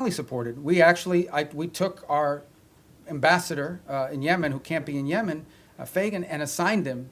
supported. We took our ambassador in Yemen, who can't be in Yemen, Fagan, and assigned him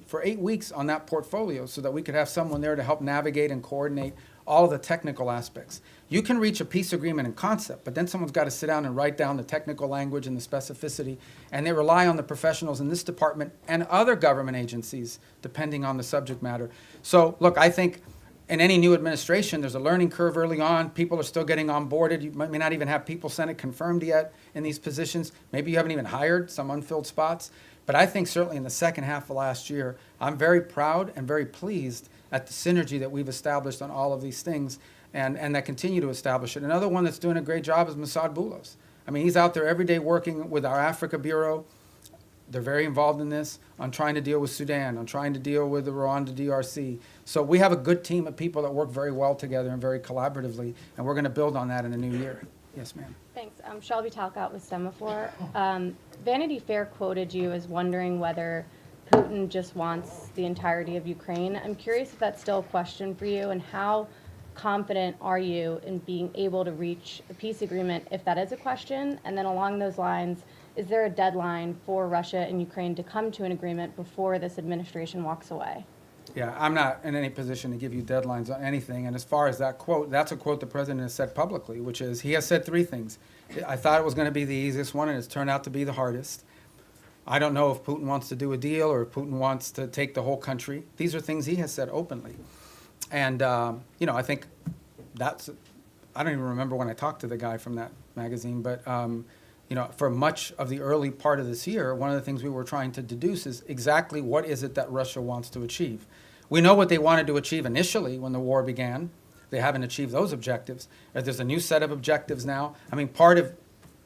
for 8 weeks on that portfolio so that we could have someone there to help navigate and coordinate all of the technical aspects. You can reach a peace agreement in concept, but then someone's got to sit down and write down the technical language and the specificity, and they rely on the professionals in this department and other government agencies, depending on the subject matter. So, look, I think in any new administration, there's a learning curve early on. People are still getting onboarded. You may not even have people Senate confirmed yet in these positions. Maybe you haven't even hired some unfilled spots. But I think certainly in the second half of last year, I'm very proud and very pleased at the synergy that we've established on all of these things and that continue to establish it. Another one that's doing a great job is Masad Boulos. I mean, he's out there every day working with our Africa Bureau. They're very involved in this, on trying to deal with Sudan, on trying to deal with the Rwanda DRC. So we have a good team of people that work very well together and very collaboratively, and we're going to build on that in the new year. Yes, ma'am. Thanks. Shelby Talcott with Semaphore. Vanity Fair quoted you as wondering whether Putin just wants the entirety of Ukraine. I'm curious if that's still a question for you, and how confident are you in being able to reach a peace agreement if that is a question? And then along those lines, is there a deadline for Russia and Ukraine to come to an agreement before this administration walks away? Yeah, I'm not in any position to give you deadlines on anything. And as far as that quote, that's a quote the president has said publicly, which is, he has said 3 things. I thought it was going to be the easiest one, and it's turned out to be the hardest. I don't know if Putin wants to do a deal or if Putin wants to take the whole country. These are things he has said openly. And, I think that's, I don't even remember when I talked to the guy from that magazine, but, for much of the early part of this year, one of the things we were trying to deduce is exactly what is it that Russia wants to achieve. We know what they wanted to achieve initially when the war began. They haven't achieved those objectives. There's a new set of objectives now. I mean, part of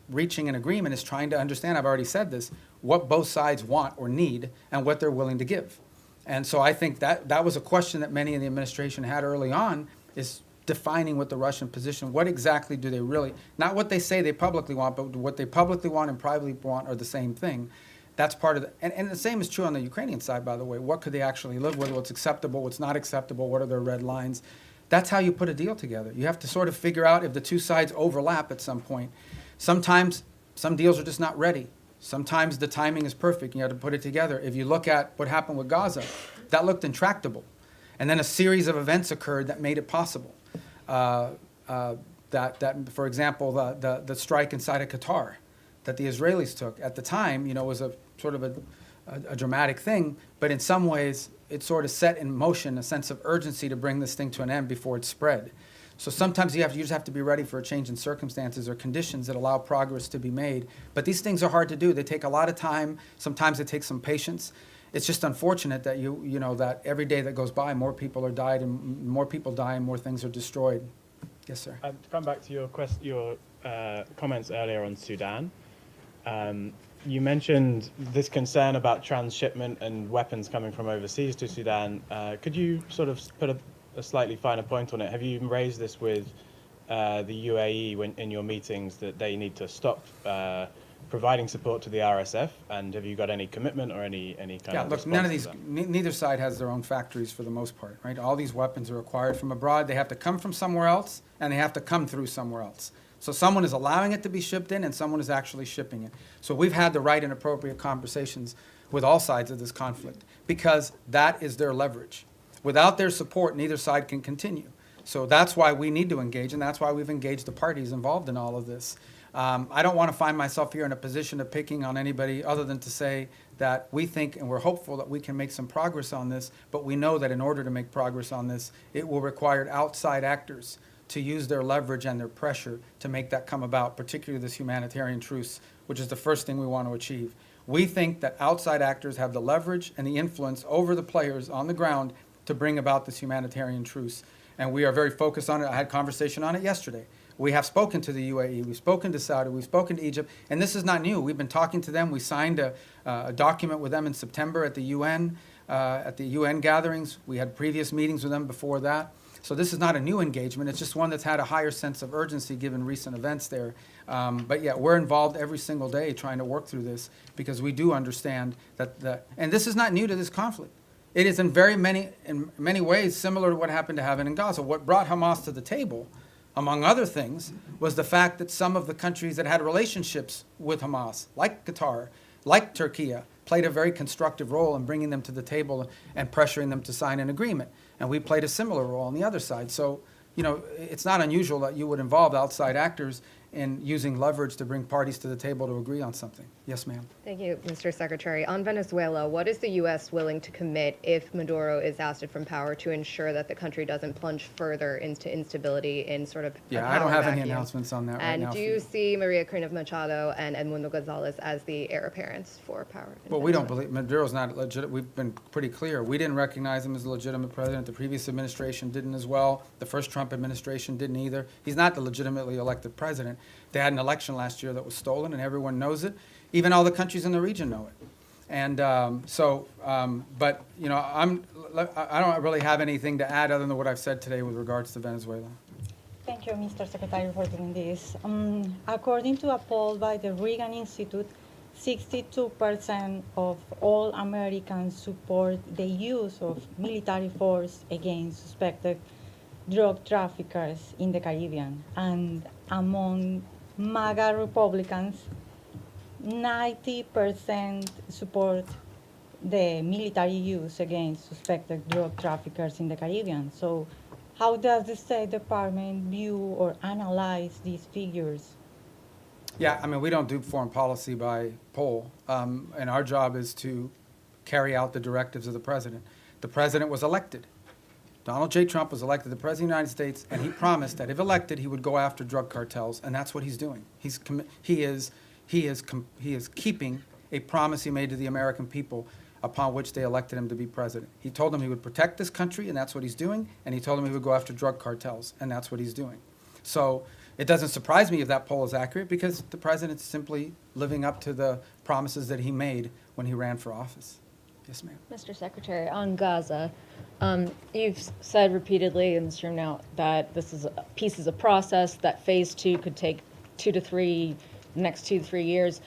reaching an agreement is trying to understand, I've already said this, what both sides want or need and what they're willing to give. And so I think that was a question that many in the administration had early on, is defining what the Russian position, what exactly do they really, not what they say they publicly want, but what they publicly want and privately want are the same thing. That's part of the, and the same is true on the Ukrainian side, by the way. What could they actually live with? What's acceptable? What's not acceptable? What are their red lines? That's how you put a deal together. You have to sort of figure out if the two sides overlap at some point. Sometimes some deals are just not ready. Sometimes the timing is perfect. You have to put it together. If you look at what happened with Gaza, that looked intractable. And then a series of events occurred that made it possible. For example, the strike inside of Qatar that the Israelis took at the time, was a sort of a dramatic thing, but in some ways it sort of set in motion a sense of urgency to bring this thing to an end before it spread. So sometimes you just have to be ready for a change in circumstances or conditions that allow progress to be made. But these things are hard to do. They take a lot of time. Sometimes it takes some patience. It's just unfortunate that that every day that goes by, more people are died and more people die and more things are destroyed. Yes, sir. To come back to your comments earlier on Sudan, you mentioned this concern about transshipment and weapons coming from overseas to Sudan. Could you sort of put a slightly finer point on it? Have you raised this with the UAE in your meetings that they need to stop providing support to the RSF, and have you got any commitment or any kind of look, response none of these, to that? neither side has their own factories for the most part, right? All these weapons are acquired from abroad. They have to come from somewhere else, and they have to come through somewhere else. So someone is allowing it to be shipped in, and someone is actually shipping it. So we've had the right and appropriate conversations with all sides of this conflict, because that is their leverage. Without their support, neither side can continue. So that's why we need to engage, and that's why we've engaged the parties involved in all of this. I don't want to find myself here in a position of picking on anybody other than to say that we think and we're hopeful that we can make some progress on this, but we know that in order to make progress on this, it will require outside actors to use their leverage and their pressure to make that come about, particularly this humanitarian truce, which is the first thing we want to achieve. We think that outside actors have the leverage and the influence over the players on the ground to bring about this humanitarian truce. And we are very focused on it. I had conversation on it yesterday. We have spoken to the UAE, we've spoken to Saudi, we've spoken to Egypt, and this is not new. We've been talking to them. We signed a document with them in September at the UN gatherings. We had previous meetings with them before that. So this is not a new engagement. It's just one that's had a higher sense of urgency given recent events there. But yeah, we're involved every single day trying to work through this because we do understand and this is not new to this conflict. It is in many ways similar to what happened to Haven in Gaza. What brought Hamas to the table among other things, was the fact that some of the countries that had relationships with Hamas, like Qatar, like Turkey, played a very constructive role in bringing them to the table and pressuring them to sign an agreement. And we played a similar role on the other side. So, it's not unusual that you would involve outside actors in using leverage to bring parties to the table to agree on something. Yes, ma'am. Thank you, Mr. Secretary. On Venezuela, what is the U.S. willing to commit if Maduro is ousted from power to ensure that the country doesn't plunge further into instability in sort of a Yeah, I don't have any vacuum? announcements on that right And now. do for you see Maria Corina Machado and Edmundo Gonzalez as the heir apparents for power? in Well, we don't Venezuela? believe, Maduro's not legit, we've been pretty clear. We didn't recognize him as a legitimate president. The previous administration didn't as well. The first Trump administration didn't either. He's not the legitimately elected president. They had an election last year that was stolen, and everyone knows it. Even all the countries in the region know it. And but, I don't really have anything to add other than what I've said today with regards to Venezuela. Thank you, Mr. Secretary, for doing this. According to a poll by the Reagan Institute, 62% of all Americans support the use of military force against suspected drug traffickers in the Caribbean. And among MAGA Republicans, 90% support the military use against suspected drug traffickers in the Caribbean. So how does the State Department view or analyze these figures? Yeah, we don't do foreign policy by poll, and our job is to carry out the directives of the president. The president was elected. Donald J. Trump was elected the President of the United States, and he promised that if elected, he would go after drug cartels, and that's what he's doing. He is keeping a promise he made to the American people upon which they elected him to be president. He told them he would protect this country, and that's what he's doing, and he told them he would go after drug cartels, and that's what he's doing. So it doesn't surprise me if that poll is accurate, because the president's simply living up to the promises that he made when he ran for office. Yes, ma'am. Mr. Secretary, on Gaza, you've said repeatedly in this room now that this is peace is a process, that phase 2 could take next 2 to 3 years.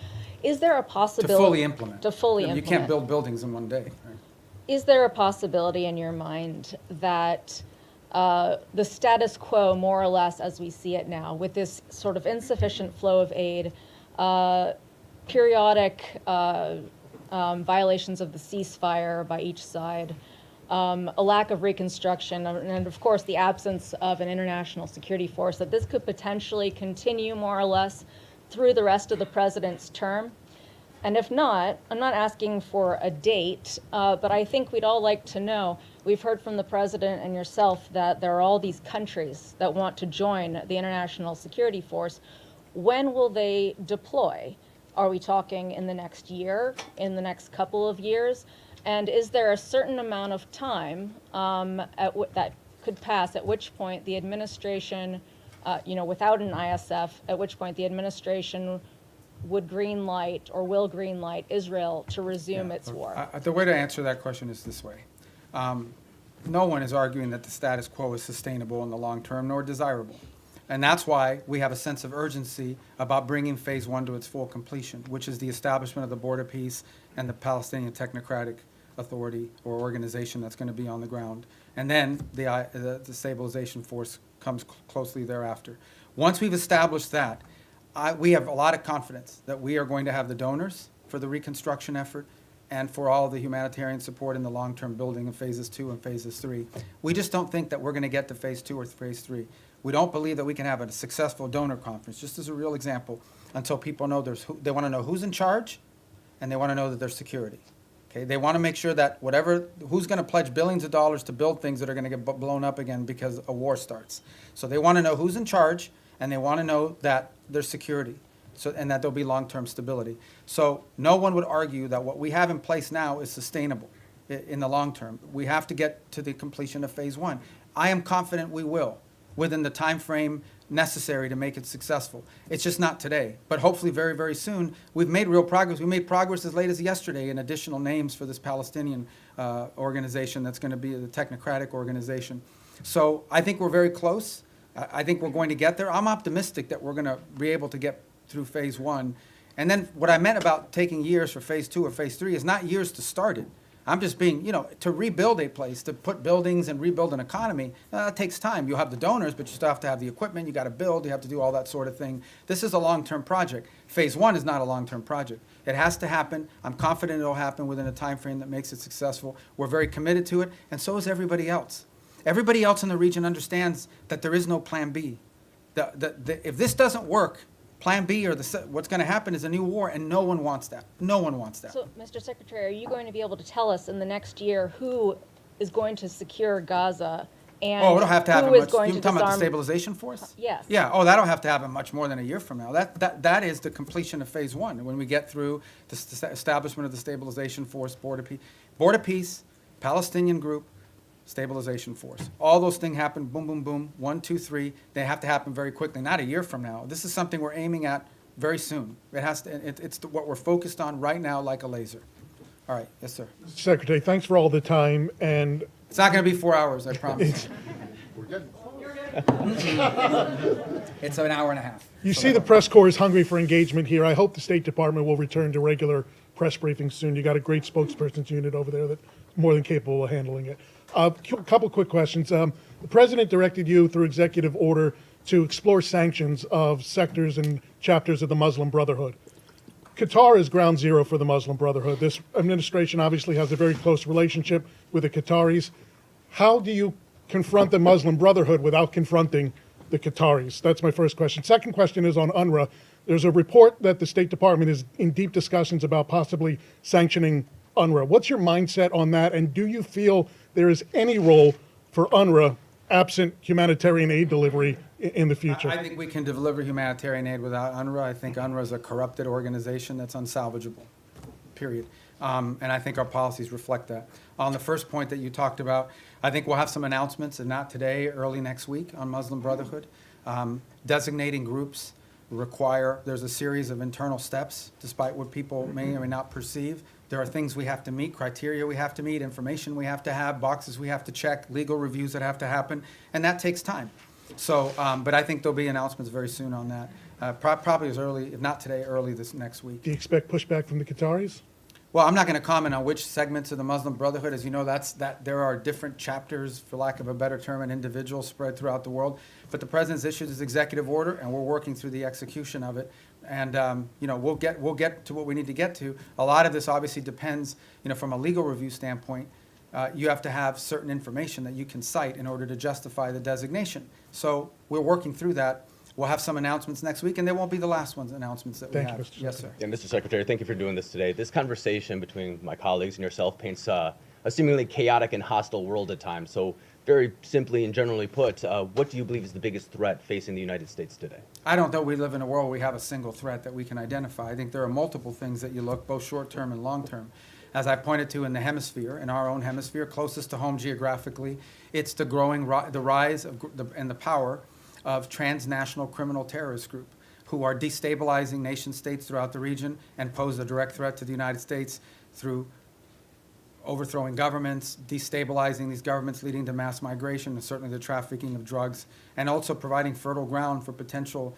Is there a To possibility? fully implement. To fully You implement. can't build buildings in one day. Right? Is there a possibility in your mind that the status quo, more or less as we see it now, with this sort of insufficient flow of aid, periodic violations of the ceasefire by each side, a lack of reconstruction, and of course the absence of an international security force, that this could potentially continue more or less through the rest of the president's term? And if not, I'm not asking for a date, but I think we'd all like to know. We've heard from the president and yourself that there are all these countries that want to join the international security force. When will they deploy? Are we talking in the next year, in the next couple of years? And is there a certain amount of time that could pass at which point the administration, without an ISF, at which point the administration would green light or will green light Israel to resume its war? The way to answer that question is this way. No one is arguing that the status quo is sustainable in the long term nor desirable. And that's why we have a sense of urgency about bringing phase 1 to its full completion, which is the establishment of the border peace and the Palestinian Technocratic Authority or organization that's going to be on the ground. And then the stabilization force comes closely thereafter. Once we've established that, we have a lot of confidence that we are going to have the donors for the reconstruction effort and for all the humanitarian support in the long-term building of phases 2 and phases 3. We just don't think that we're going to get to phase 2 or phase 3. We don't believe that we can have a successful donor conference, just as a real example, until people know they want to know who's in charge, and they want to know that there's security. Okay, they want to make sure that who's going to pledge billions of dollars to build things that are going to get blown up again because a war starts. So they want to know who's in charge, and they want to know that there's security, and that there'll be long-term stability. So no one would argue that what we have in place now is sustainable in the long term. We have to get to the completion of phase 1. I am confident we will, within the time frame necessary to make it successful. It's just not today, but hopefully very, very soon. We've made real progress. We made progress as late as yesterday in additional names for this Palestinian organization that's going to be the technocratic organization. So I think we're very close. I think we're going to get there. I'm optimistic that we're going to be able to get through phase 1. And then what I meant about taking years for phase 2 or phase 3 is not years to start it. I'm just being, to rebuild a place, to put buildings and rebuild an economy, that takes time. You'll have the donors, but you still have to have the equipment, you got to build, you have to do all that sort of thing. This is a long-term project. Phase one is not a long-term project. It has to happen. I'm confident it'll happen within a time frame that makes it successful. We're very committed to it, and so is everybody else. Everybody else in the region understands that there is no plan B. If this doesn't work, plan B or what's going to happen is a new war, and no one wants that. No one wants that. So, Mr. Secretary, are you going to be able to tell us in the next year who is going to secure Gaza and Oh, it'll have to happen who is much. going You're to talking about the disarm? stabilization force? Yes. Yeah. Oh, that'll have to happen much more than a year from now. That is the completion of phase one. When we get through the establishment of the stabilization force, Board of Peace, Palestinian group, stabilization force. All those things happen. Boom, boom, boom. 1, 2, 3. They have to happen very quickly. Not a year from now. This is something we're aiming at very soon. It has to. It's what we're focused on right now, like a laser. All right. Yes, sir. Secretary, thanks for all the time, and It's not going to be 4 hours. I promise. It's an hour and a half. you see the press corps is hungry for engagement here. I hope the State Department will return to regular press briefings soon. You got a great spokesperson's unit over there that's more than capable of handling it. A couple quick questions. The President directed you through executive order to explore sanctions of sectors and chapters of the Muslim Brotherhood. Qatar is ground zero for the Muslim Brotherhood. This administration obviously has a very close relationship with the Qataris. How do you confront the Muslim Brotherhood without confronting the Qataris? That's my first question. Second question is on UNRWA. There's a report that the State Department is in deep discussions about possibly sanctioning UNRWA. What's your mindset on that? And do you feel there is any role for UNRWA absent humanitarian aid delivery in the future? I think we can deliver humanitarian aid without UNRWA. I think UNRWA is a corrupted organization that's unsalvageable, period. And I think our policies reflect that. On the first point that you talked about, I think we'll have some announcements, and not today, early next week, on Muslim Brotherhood. Designating groups there's a series of internal steps, despite what people may or may not perceive. There are things we have to meet, criteria we have to meet, information we have to have, boxes we have to check, legal reviews that have to happen, and that takes time. So, but I think there'll be announcements very soon on that. Probably as early, if not today, early this next week. Do you expect pushback from the Qataris? Well, I'm not going to comment on which segments of the Muslim Brotherhood. As you know, there are different chapters, for lack of a better term, and individuals spread throughout the world. But the president's issued his executive order, and we're working through the execution of it. And we'll get to what we need to get to. A lot of this obviously depends, from a legal review standpoint. You have to have certain information that you can cite in order to justify the designation. So we're working through that. We'll have some announcements next week, and they won't be the last announcements that we Thank you, have. Mr. Yes, sir. Yeah, Mr. Secretary, thank you for doing this today. This conversation between my colleagues and yourself paints a seemingly chaotic and hostile world at times. So very simply and generally put, what do you believe is the biggest threat facing the United States today? I don't know we live in a world where we have a single threat that we can identify. I think there are multiple things that you look, both short-term and long-term. As I pointed to in the hemisphere, in our own hemisphere, closest to home geographically, it's the growing, the rise of and the power of transnational criminal terrorist group who are destabilizing nation states throughout the region and pose a direct threat to the United States through overthrowing governments, destabilizing these governments, leading to mass migration, and certainly the trafficking of drugs, and also providing fertile ground for potential,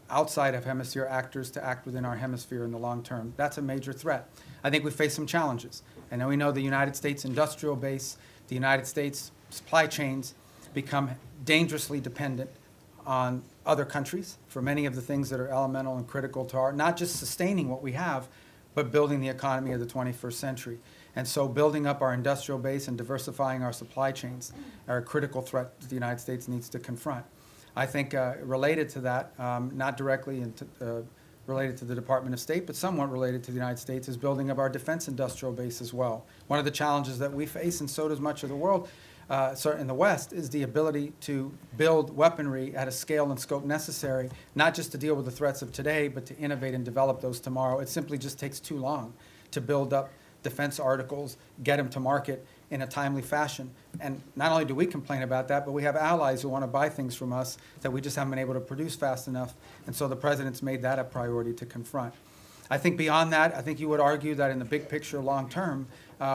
outside of hemisphere actors to act within our hemisphere in the long term. That's a major threat. I think we face some challenges. And then we know the United States industrial base, the United States supply chains become dangerously dependent on other countries for many of the things that are elemental and critical to our, not just sustaining what we have, but building the economy of the 21st century. And so building up our industrial base and diversifying our supply chains are a critical threat that the United States needs to confront. I think related to that, not directly related to the Department of State, but somewhat related to the United States, is building up our defense industrial base as well. One of the challenges that we face, and so does much of the world, in the West, is the ability to build weaponry at a scale and scope necessary, not just to deal with the threats of today, but to innovate and develop those tomorrow. It simply just takes too long to build up defense articles, get them to market in a timely fashion. And not only do we complain about that, but we have allies who want to buy things from us that we just haven't been able to produce fast enough. And so the president's made that a priority to confront. I think beyond that, I think you would argue that in the big picture, long term,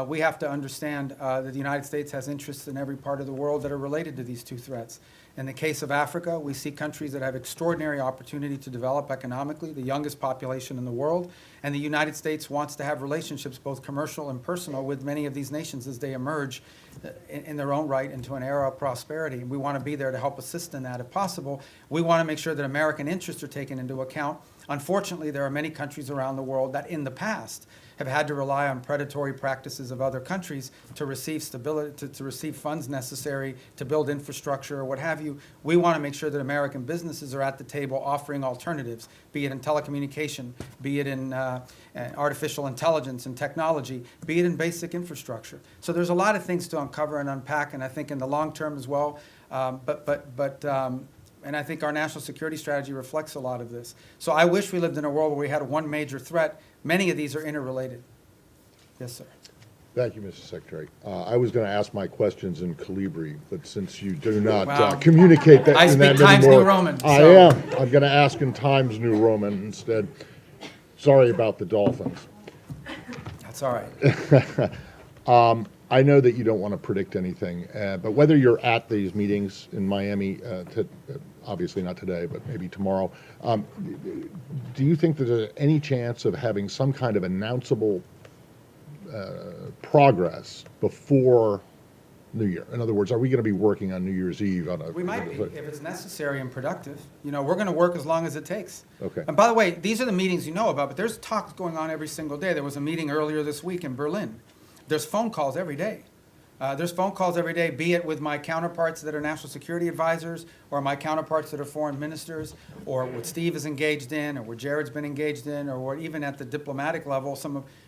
we have to understand that the United States has interests in every part of the world that are related to these two threats. In the case of Africa, we see countries that have extraordinary opportunity to develop economically, the youngest population in the world, and the United States wants to have relationships, both commercial and personal, with many of these nations as they emerge in their own right into an era of prosperity. And we want to be there to help assist in that if possible. We want to make sure that American interests are taken into account. Unfortunately, there are many countries around the world that in the past have had to rely on predatory practices of other countries to receive stability, to receive funds necessary to build infrastructure or what have you. We want to make sure that American businesses are at the table offering alternatives, be it in telecommunication, be it in artificial intelligence and technology, be it in basic infrastructure. So there's a lot of things to uncover and unpack, and I think in the long term as well. And I think our national security strategy reflects a lot of this. So I wish we lived in a world where we had one major threat. Many of these are interrelated. Yes, sir. Thank you, Mr. Secretary. I was going to ask my questions in Calibri, but since you do not Wow. communicate that I in that speak Times anymore, New Roman, I so- am. I'm going to ask in Times New Roman instead. Sorry about the Dolphins. That's all right. I know that you don't want to predict anything, but whether you're at these meetings in Miami, obviously not today, but maybe tomorrow, do you think that there's any chance of having some kind of announceable progress before New Year? In other words, are we going to be working on New Year's Eve? We might be, if it's necessary and productive. You know, we're going to work as long as it takes. Okay. And by the way, these are the meetings you know about, but there's talks going on every single day. There was a meeting earlier this week in Berlin. There's phone calls every day. There's phone calls every day, be it with my counterparts that are national security advisors, or my counterparts that are foreign ministers, or what Steve is engaged in, or what Jared's been engaged in, or what even at the diplomatic level,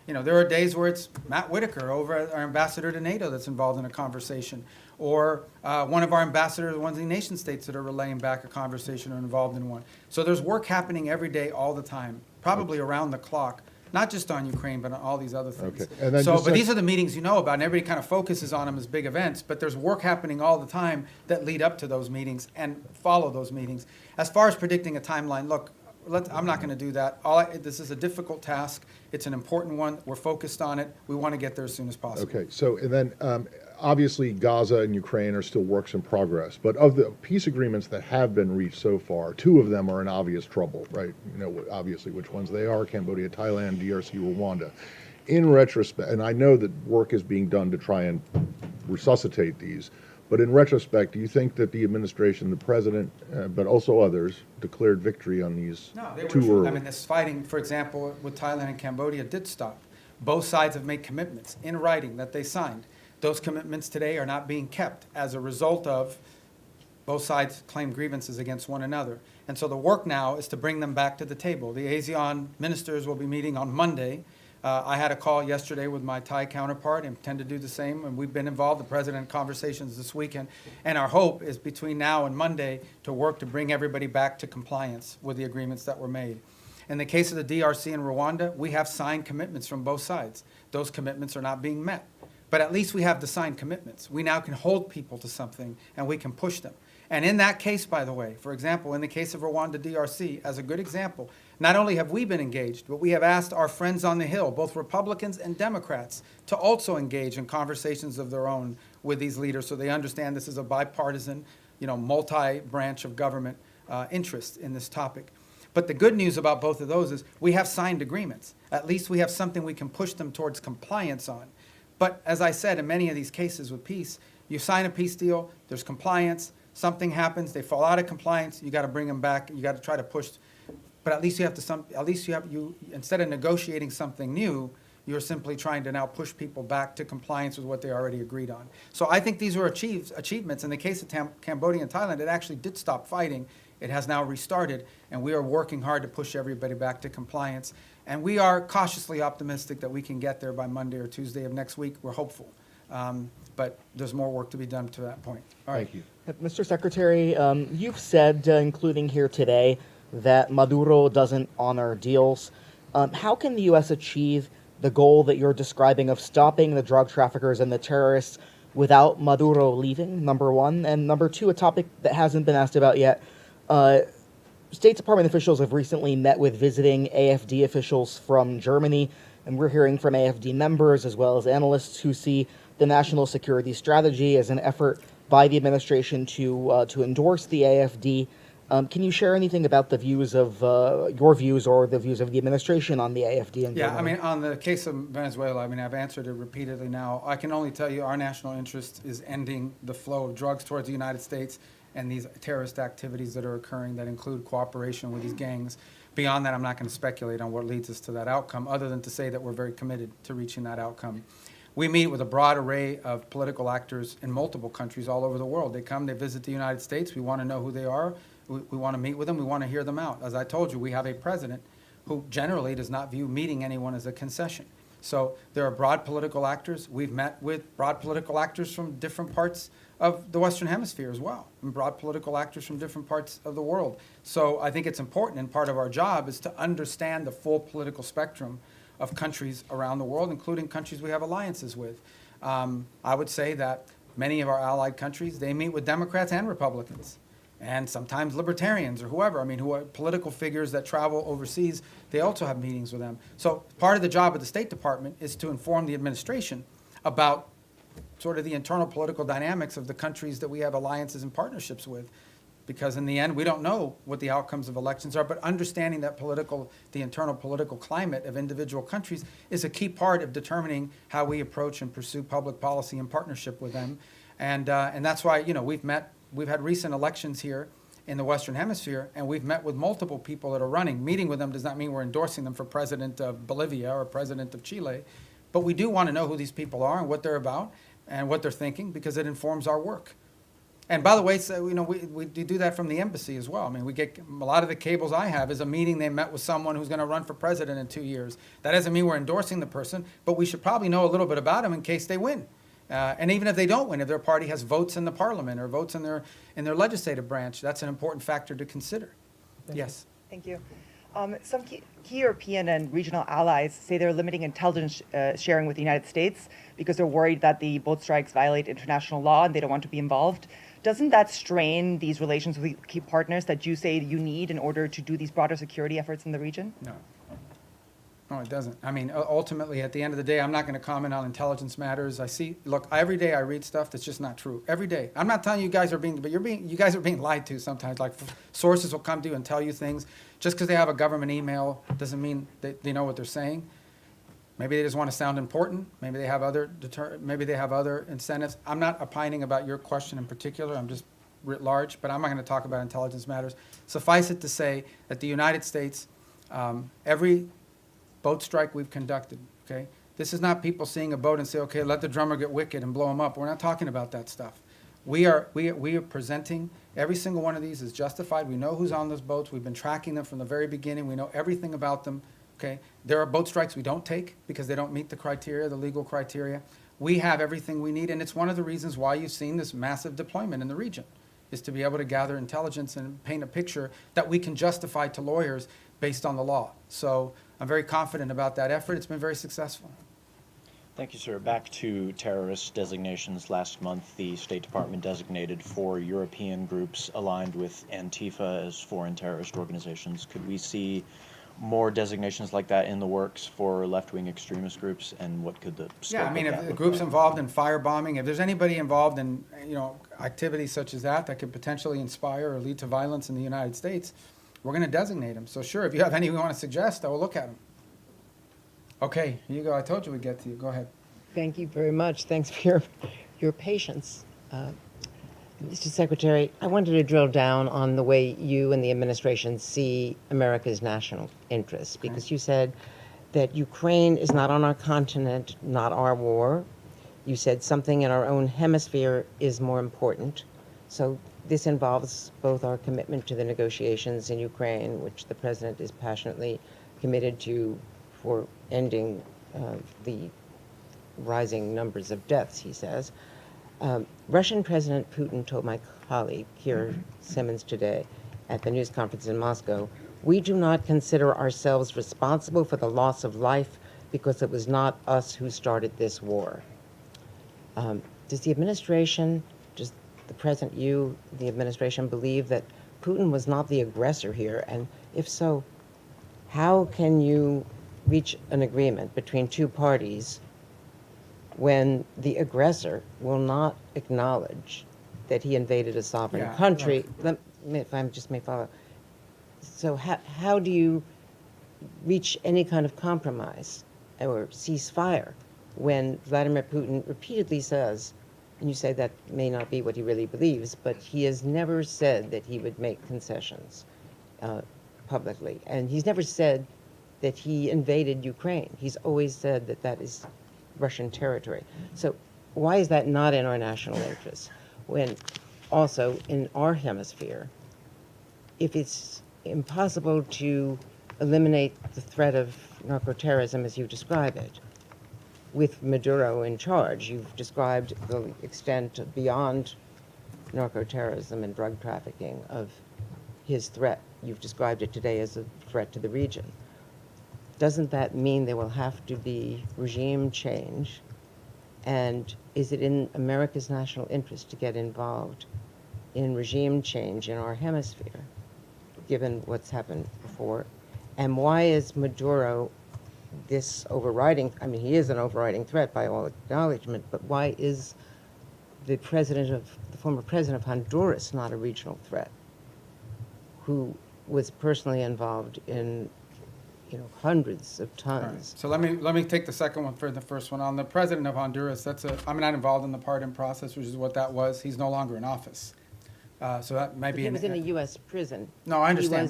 there are days where it's Matt Whitaker, our ambassador to NATO, that's involved in a conversation, or one of our ambassadors, one of the nation states that are relaying back a conversation or involved in one. So there's work happening every day, all the time, probably around the clock. Not just on Ukraine, but on all these other things. Okay. And then So, just but a- these are the meetings you know about, and everybody kind of focuses on them as big events, but there's work happening all the time that lead up to those meetings and follow those meetings. As far as predicting a timeline, look, I'm not going to do that. This is a difficult task. It's an important one. We're focused on it. We want to get there as soon as possible. Okay, so, and then, obviously, Gaza and Ukraine are still works in progress, but of the peace agreements that have been reached so far, two of them are in obvious trouble, right? You know, obviously which ones they are: Cambodia, Thailand, DRC, Rwanda. In retrospect, and I know that work is being done to try and resuscitate these, but in retrospect, do you think that the administration, the president, but also others, declared victory on these No, they too were. early? I mean, this fighting, for example, with Thailand and Cambodia did stop. Both sides have made commitments in writing that they signed. Those commitments today are not being kept as a result of both sides claim grievances against one another. And so the work now is to bring them back to the table. The ASEAN ministers will be meeting on Monday. I had a call yesterday with my Thai counterpart and intend to do the same, and we've been involved, the president, in conversations this weekend. And our hope is between now and Monday to work to bring everybody back to compliance with the agreements that were made. In the case of the DRC and Rwanda, we have signed commitments from both sides. Those commitments are not being met. But at least we have the signed commitments. We now can hold people to something, and we can push them. And in that case, by the way, for example, in the case of Rwanda DRC, as a good example, not only have we been engaged, but we have asked our friends on the Hill, both Republicans and Democrats, to also engage in conversations of their own with these leaders so they understand this is a bipartisan, multi-branch of government interest in this topic. But the good news about both of those is we have signed agreements. At least we have something we can push them towards compliance on. But as I said, in many of these cases with peace, you sign a peace deal, there's compliance, something happens, they fall out of compliance, you got to bring them back, you got to try to push. But at least instead of negotiating something new, you're simply trying to now push people back to compliance with what they already agreed on. So I think these are achievements. In the case of Cambodia and Thailand, it actually did stop fighting. It has now restarted, and we are working hard to push everybody back to compliance. And we are cautiously optimistic that we can get there by Monday or Tuesday of next week. We're hopeful. But there's more work to be done to that point. All right. Thank you. Mr. Secretary, you've said, including here today, that Maduro doesn't honor deals. How can the U.S. achieve the goal that you're describing of stopping the drug traffickers and the terrorists without Maduro leaving, number one? And number two, a topic that hasn't been asked about yet, State Department officials have recently met with visiting AFD officials from Germany, and we're hearing from AFD members as well as analysts who see the national security strategy as an effort by the administration to endorse the AFD. Can you share anything about the views of your views or the views of the administration on the AFD? In Yeah, I general? mean, on the case of Venezuela, I mean, I've answered it repeatedly now. I can only tell you our national interest is ending the flow of drugs towards the United States and these terrorist activities that are occurring that include cooperation with these gangs. Beyond that, I'm not going to speculate on what leads us to that outcome, other than to say that we're very committed to reaching that outcome. We meet with a broad array of political actors in multiple countries all over the world. They come, they visit the United States. We want to know who they are. We want to meet with them. We want to hear them out. As I told you, we have a president who generally does not view meeting anyone as a concession. So there are broad political actors. We've met with broad political actors from different parts of the Western Hemisphere as well, and broad political actors from different parts of the world. So I think it's important, and part of our job is to understand the full political spectrum of countries around the world, including countries we have alliances with. I would say that many of our allied countries, they meet with Democrats and Republicans, and sometimes libertarians or whoever. I mean, who are political figures that travel overseas, they also have meetings with them. So part of the job of the State Department is to inform the administration about sort of the internal political dynamics of the countries that we have alliances and partnerships with. Because in the end, we don't know what the outcomes of elections are, but understanding that the internal political climate of individual countries is a key part of determining how we approach and pursue public policy in partnership with them. And that's why, you know, we've had recent elections here in the Western Hemisphere, and we've met with multiple people that are running. Meeting with them does not mean we're endorsing them for president of Bolivia or president of Chile, but we do want to know who these people are and what they're about and what they're thinking, because it informs our work. And by the way, so, you know, we do that from the embassy as well. I mean, we get a lot of the cables I have is a meeting they met with someone who's going to run for president in 2 years. That doesn't mean we're endorsing the person, but we should probably know a little bit about them in case they win. And even if they don't win, if their party has votes in the parliament or votes in their legislative branch, that's an important factor to consider. Yes. Thank you. Some key European and regional allies say they're limiting intelligence sharing with the United States because they're worried that the boat strikes violate international law and they don't want to be involved. Doesn't that strain these relations with key partners that you say you need in order to do these broader security efforts in the region? No. No, it doesn't. I mean, ultimately, at the end of the day, I'm not going to comment on intelligence matters. Look, every day I read stuff that's just not true. Every day. I'm not telling you guys are being, but you guys are being lied to sometimes. Like, sources will come to you and tell you things. Just because they have a government email doesn't mean they know what they're saying. Maybe they just want to sound important. Maybe they have other incentives. I'm not opining about your question in particular. I'm just writ large, but I'm not going to talk about intelligence matters. Suffice it to say that the United States, every boat strike we've conducted, okay? This is not people seeing a boat and say, okay, let the drummer get wicked and blow him up. We're not talking about that stuff. We are presenting every single one of these is justified. We know who's on those boats. We've been tracking them from the very beginning. We know everything about them, okay? There are boat strikes we don't take because they don't meet the criteria, the legal criteria. We have everything we need, and it's one of the reasons why you've seen this massive deployment in the region, is to be able to gather intelligence and paint a picture that we can justify to lawyers based on the law. So I'm very confident about that effort. It's been very successful. Thank you, sir. Back to terrorist designations. Last month, the State Department designated 4 European groups aligned with Antifa as foreign terrorist organizations. Could we see more designations like that in the works for left-wing extremist groups, and what could the scope Yeah, I mean, of if that the look group's like? involved in firebombing, if there's anybody involved in, activities such as that could potentially inspire or lead to violence in the United States, we're going to designate them. So sure, if you have any we want to suggest, I will look at them. Okay, here you go. I told you we'd get to you. Go ahead. Thank you very much. Thanks for your patience. Mr. Secretary, I wanted to drill down on the way you and the administration see America's national interests, because you said that Ukraine is not on our continent, not our war. You said something in our own hemisphere is more important. So this involves both our commitment to the negotiations in Ukraine, which the president is passionately committed to, for ending the rising numbers of deaths, he says. Russian President Putin told my colleague, Kira Simmons, today at the news conference in Moscow, "We do not consider ourselves responsible for the loss of life because it was not us who started this war." Does the administration, does the president, you, the administration, believe that Putin was not the aggressor here? And if so, how can you reach an agreement between two parties when the aggressor will not acknowledge that he invaded a sovereign Yeah, country. Let me, if I just may follow. So how do you reach any kind of compromise or ceasefire when Vladimir Putin repeatedly says, and you say that may not be what he really believes, but he has never said that he would make concessions publicly. And he's never said that he invaded Ukraine. He's always said that that is Russian territory. So why is that not in our national interest? When also in our hemisphere, if it's impossible to eliminate the threat of narco-terrorism as you describe it, with Maduro in charge, you've described the extent beyond narco-terrorism and drug trafficking of his threat. You've described it today as a threat to the region. Doesn't that mean there will have to be regime change? And is it in America's national interest to get involved in regime change in our hemisphere, given what's happened before? And why is Maduro this overriding, I mean, he is an overriding threat by all acknowledgement, but why is the former president of Honduras not a regional threat, who was personally involved in, hundreds of tons? All right. So let me take the second one for the first one. On the president of Honduras, I'm not involved in the pardon process, which is what that was. He's no longer in office. So that might be. He was in a U.S. prison. No, I understand,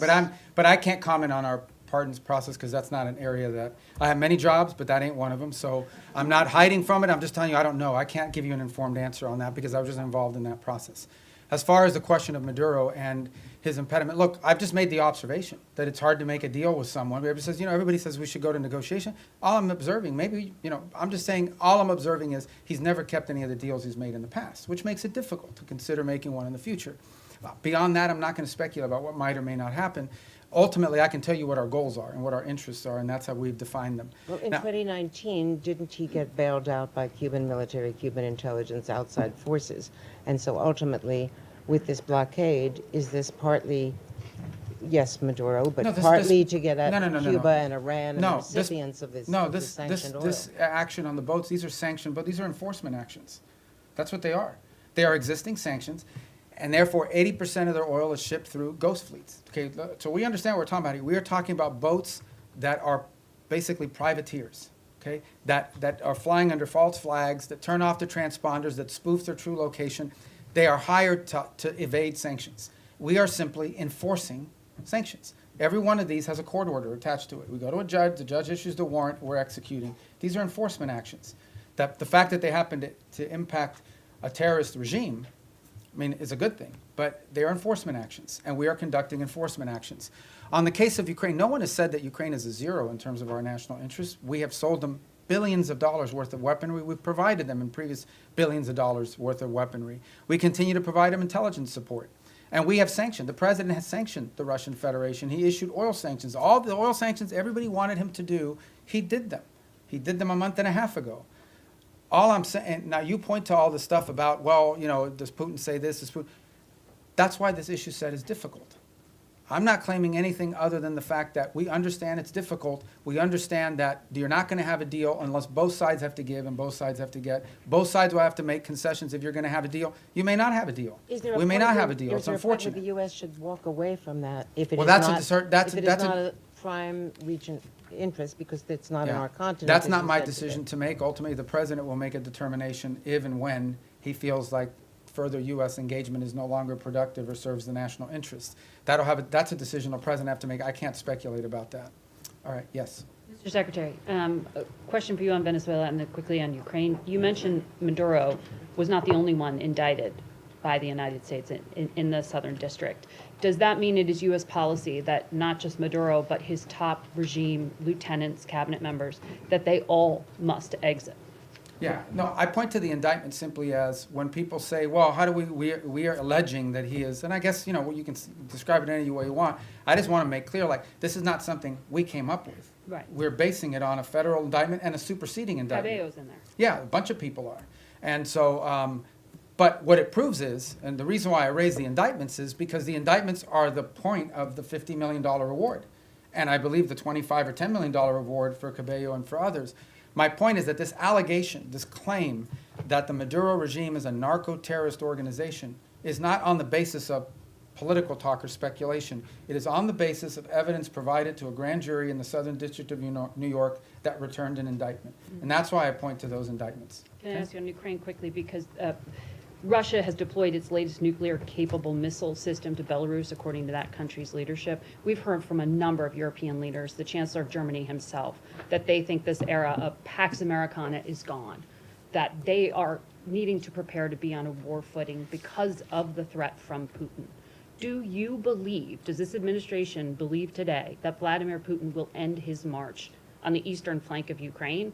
but I can't comment on our pardons process because that's not an area that I have many jobs, but that ain't one of them. So I'm not hiding from it. I'm just telling you I don't know. I can't give you an informed answer on that because I was just involved in that process. As far as the question of Maduro and his impediment, look, I've just made the observation that it's hard to make a deal with someone. Everybody says, everybody says we should go to negotiation. All I'm observing, I'm just saying all I'm observing is he's never kept any of the deals he's made in the past, which makes it difficult to consider making one in the future. Beyond that, I'm not going to speculate about what might or may not happen. Ultimately, I can tell you what our goals are and what our interests are, and that's how we've defined them. Well, in 2019, didn't he get bailed out by Cuban military, Cuban intelligence, outside forces? And so ultimately, with this blockade, is this partly, yes, Maduro, but partly to get at Cuba and Iran and the recipients of this sanctioned oil? This action on the boats, these are sanctioned, but these are enforcement actions. That's what they are. They are existing sanctions. And therefore, 80% of their oil is shipped through ghost fleets. Okay, so we understand what we're talking about here. We are talking about boats that are basically privateers, okay, that are flying under false flags, that turn off the transponders, that spoof their true location. They are hired to evade sanctions. We are simply enforcing sanctions. Every one of these has a court order attached to it. We go to a judge, the judge issues the warrant, we're executing. These are enforcement actions. The fact that they happen to impact a terrorist regime, is a good thing, but they are enforcement actions, and we are conducting enforcement actions. On the case of Ukraine, no one has said that Ukraine is a zero in terms of our national interests. We have sold them billions of dollars worth of weaponry. We've provided them in previous billions of dollars worth of weaponry. We continue to provide them intelligence support. And we have sanctioned. The president has sanctioned the Russian Federation. He issued oil sanctions. All the oil sanctions everybody wanted him to do, he did them. He did them a month and a half ago. All I'm saying, now you point to all the stuff about, does Putin say this? Does Putin? That's why this issue set is difficult. I'm not claiming anything other than the fact that we understand it's difficult. We understand that you're not going to have a deal unless both sides have to give and both sides have to get. Both sides will have to make concessions if you're going to have a deal. You may not have a deal. We may not have a deal. It's unfortunate. The U.S. should walk away from that if it is not a prime region interest because it's not in our continent. That's not my decision to make. Ultimately, the president will make a determination if and when he feels like further U.S. engagement is no longer productive or serves the national interest. That's a decision the president have to make. I can't speculate about that. All right, yes. Mr. Secretary, a question for you on Venezuela and then quickly on Ukraine. You mentioned Maduro was not the only one indicted by the United States in the Southern District. Does that mean it is U.S. policy that not just Maduro, but his top regime lieutenants, cabinet members, that they all must exit? Yeah, no, I point to the indictment simply as when people say, well, how do we are alleging that he is, and I guess, you can describe it any way you want. I just want to make clear, this is not something we came up with. Right. We're basing it on a federal indictment and a superseding indictment. Cabello's in there. Yeah, a bunch of people are. And so, but what it proves is, and the reason why I raise the indictments is because the indictments are the point of the $50 million reward. And I believe the $25 or $10 million reward for Cabello and for others. My point is that this allegation, this claim that the Maduro regime is a narco-terrorist organization is not on the basis of political talk or speculation. It is on the basis of evidence provided to a grand jury in the Southern District of New York that returned an indictment. And that's why I point to those indictments. Can I ask you on Ukraine quickly, because Russia has deployed its latest nuclear-capable missile system to Belarus, according to that country's leadership. We've heard from a number of European leaders, the Chancellor of Germany himself, that they think this era of Pax Americana is gone, that they are needing to prepare to be on a war footing because of the threat from Putin. Do you believe, does this administration believe today that Vladimir Putin will end his march on the eastern flank of Ukraine?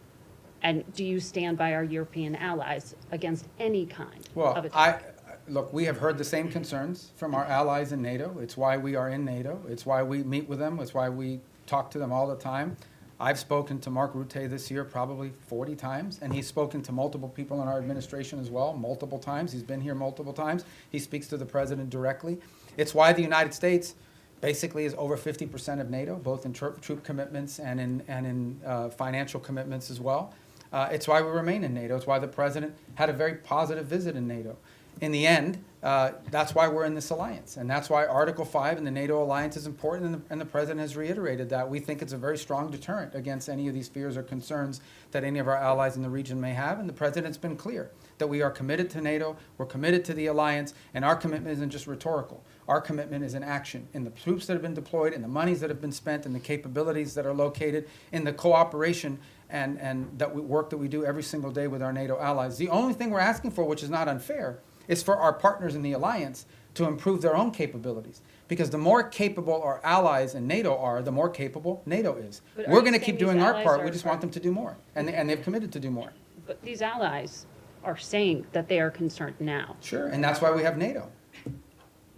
And do you stand by our European allies against any kind of attack? Look, we have heard the same concerns from our allies in NATO. It's why we are in NATO. It's why we meet with them. It's why we talk to them all the time. I've spoken to Mark Rutte this year probably 40 times, and he's spoken to multiple people in our administration as well, multiple times. He's been here multiple times. He speaks to the president directly. It's why the United States basically is over 50% of NATO, both in troop commitments and in financial commitments as well. It's why we remain in NATO. It's why the president had a very positive visit in NATO. In the end, that's why we're in this alliance. And that's why Article 5 in the NATO alliance is important, and the president has reiterated that. We think it's a very strong deterrent against any of these fears or concerns that any of our allies in the region may have. And the president's been clear that we are committed to NATO, we're committed to the alliance, and our commitment isn't just rhetorical. Our commitment is in action, in the troops that have been deployed, in the monies that have been spent, in the capabilities that are located, in the cooperation and that work that we do every single day with our NATO allies. The only thing we're asking for, which is not unfair, is for our partners in the alliance to improve their own capabilities. Because the more capable our allies in NATO are, the more capable NATO is. But are We're you going to saying keep these doing our allies part. are- We just want them to do more. And they've committed to do more. But these allies are saying that they are concerned now. Sure. And that's why we have NATO.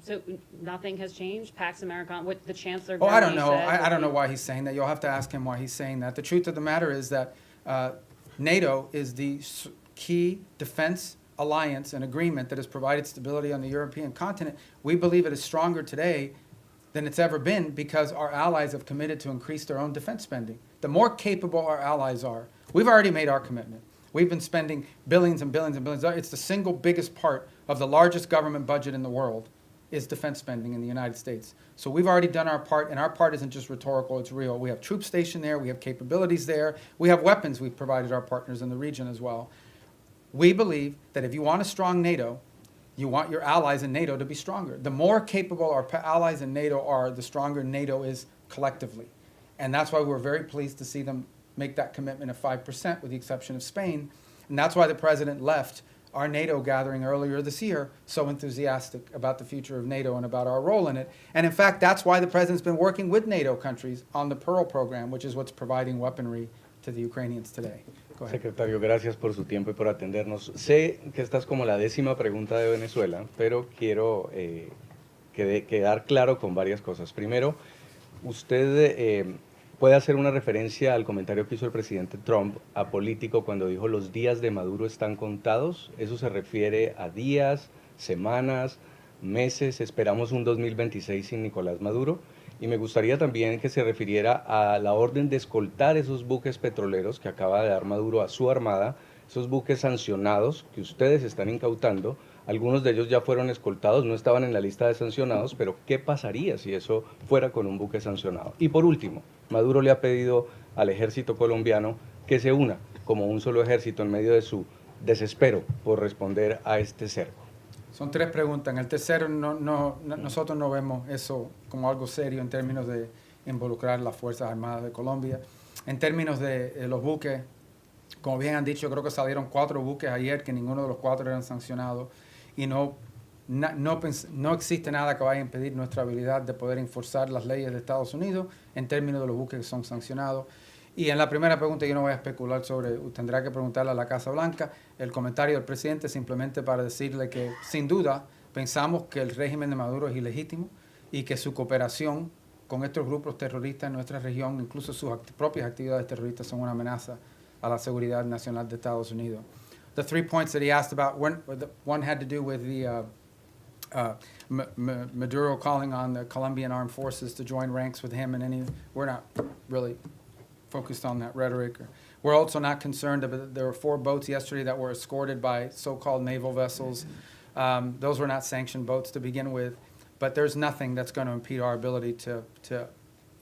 So nothing has changed? Pax Americana, what the Chancellor of Oh, I don't Germany know. said? I don't know why he's saying that. You'll have to ask him why he's saying that. The truth of the matter is that NATO is the key defense alliance and agreement that has provided stability on the European continent. We believe it is stronger today than it's ever been because our allies have committed to increase their own defense spending. The more capable our allies are, we've already made our commitment. We've been spending billions and billions and billions. It's the single biggest part of the largest government budget in the world is defense spending in the United States. So we've already done our part, and our part isn't just rhetorical, it's real. We have troops stationed there, we have capabilities there, we have weapons we've provided our partners in the region as well. We believe that if you want a strong NATO, you want your allies in NATO to be stronger. The more capable our allies in NATO are, the stronger NATO is collectively. And that's why we're very pleased to see them make that commitment of 5%, with the exception of Spain. And that's why the president left our NATO gathering earlier this year so enthusiastic about the future of NATO and about our role in it. And in fact, that's why the president's been working with NATO countries on the Pearl program, which is what's providing weaponry to the Ukrainians today. Go ahead. Secretario, gracias por su tiempo y por atendernos. Sé que esta es como la 10ª pregunta de Venezuela, pero quiero quedar claro con varias cosas. Primero, usted puede hacer una referencia al comentario que hizo el presidente Trump apolítico cuando dijo los días de Maduro están contados. ¿Eso se refiere a días, semanas, meses? ¿Esperamos un 2026 sin Nicolás Maduro? Y me gustaría también que se refiriera a la orden de escoltar esos buques petroleros que acaba de dar Maduro a su armada, esos buques sancionados que ustedes están incautando. Algunos de ellos ya fueron escoltados, no estaban en la lista de sancionados, pero ¿qué pasaría si eso fuera con un buque sancionado? Y por último, Maduro le ha pedido al ejército colombiano que se una como un solo ejército en medio de su desespero por responder a este cerco. Son 3 preguntas. En el tercero, nosotros no vemos eso como algo serio en términos de involucrar las Fuerzas Armadas de Colombia. En términos de los buques, como bien han dicho, creo que salieron 4 buques ayer, que ninguno de los 4 eran sancionados. Y no existe nada que vaya a impedir nuestra habilidad de poder enforzar las leyes de Estados Unidos en términos de los buques que son sancionados. Y en la primera pregunta yo no voy a especular sobre, tendrá que preguntarle a la Casa Blanca el comentario del presidente, simplemente para decirle que sin duda pensamos que el régimen de Maduro es ilegítimo y que su cooperación con estos grupos terroristas en nuestra región, incluso sus propias actividades terroristas, son una amenaza a la seguridad nacional de Estados Unidos. The 3 points that he asked about, one had to do with the Maduro calling on the Colombian armed forces to join ranks with him, and we're not really focused on that rhetoric. We're also not concerned about, there were 4 boats yesterday that were escorted by so-called naval vessels. Those were not sanctioned boats to begin with, but there's nothing that's going to impede our ability to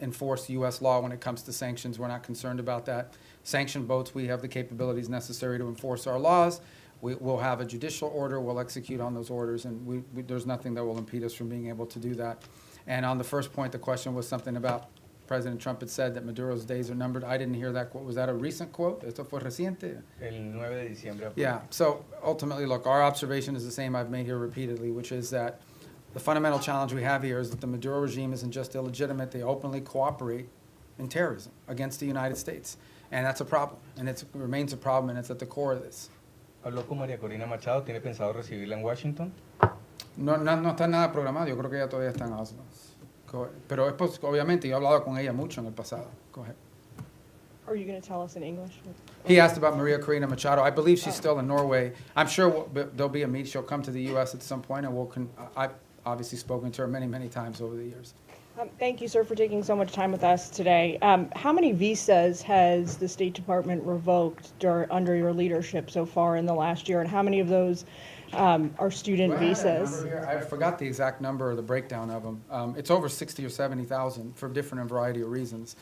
enforce U.S. law when it comes to sanctions. We're not concerned about that. Sanctioned boats, we have the capabilities necessary to enforce our laws. We'll have a judicial order, we'll execute on those orders, and there's nothing that will impede us from being able to do that. And on the first point, the question was something about President Trump had said that Maduro's days are numbered. I didn't hear that quote. Was that a recent quote? ¿Esto fue reciente? El 9 de diciembre. Yeah, so ultimately, look, our observation is the same I've made here repeatedly, which is that the fundamental challenge we have here is that the Maduro regime isn't just illegitimate, they openly cooperate in terrorism against the United States. And that's a problem, and it remains a problem, and it's at the core of this. Habló con María Corina Machado, ¿tiene pensado recibirla en Washington? No está nada programado, yo creo que ella todavía está en Oslo. Pero obviamente yo he hablado con ella mucho en el pasado. Go ahead. Are you going to tell us in English? He asked about Maria Corina Machado. I believe she's still in Norway. I'm sure there'll be a meet. She'll come to the U.S. at some point, and I've obviously spoken to her many, many times over the years. Thank you, sir, for taking so much time with us today. How many visas has the State Department revoked under your leadership so far in the last year, and how many of those are student visas? I forgot the exact number or the breakdown of them. It's over 60 or 70,000 for different variety of reasons.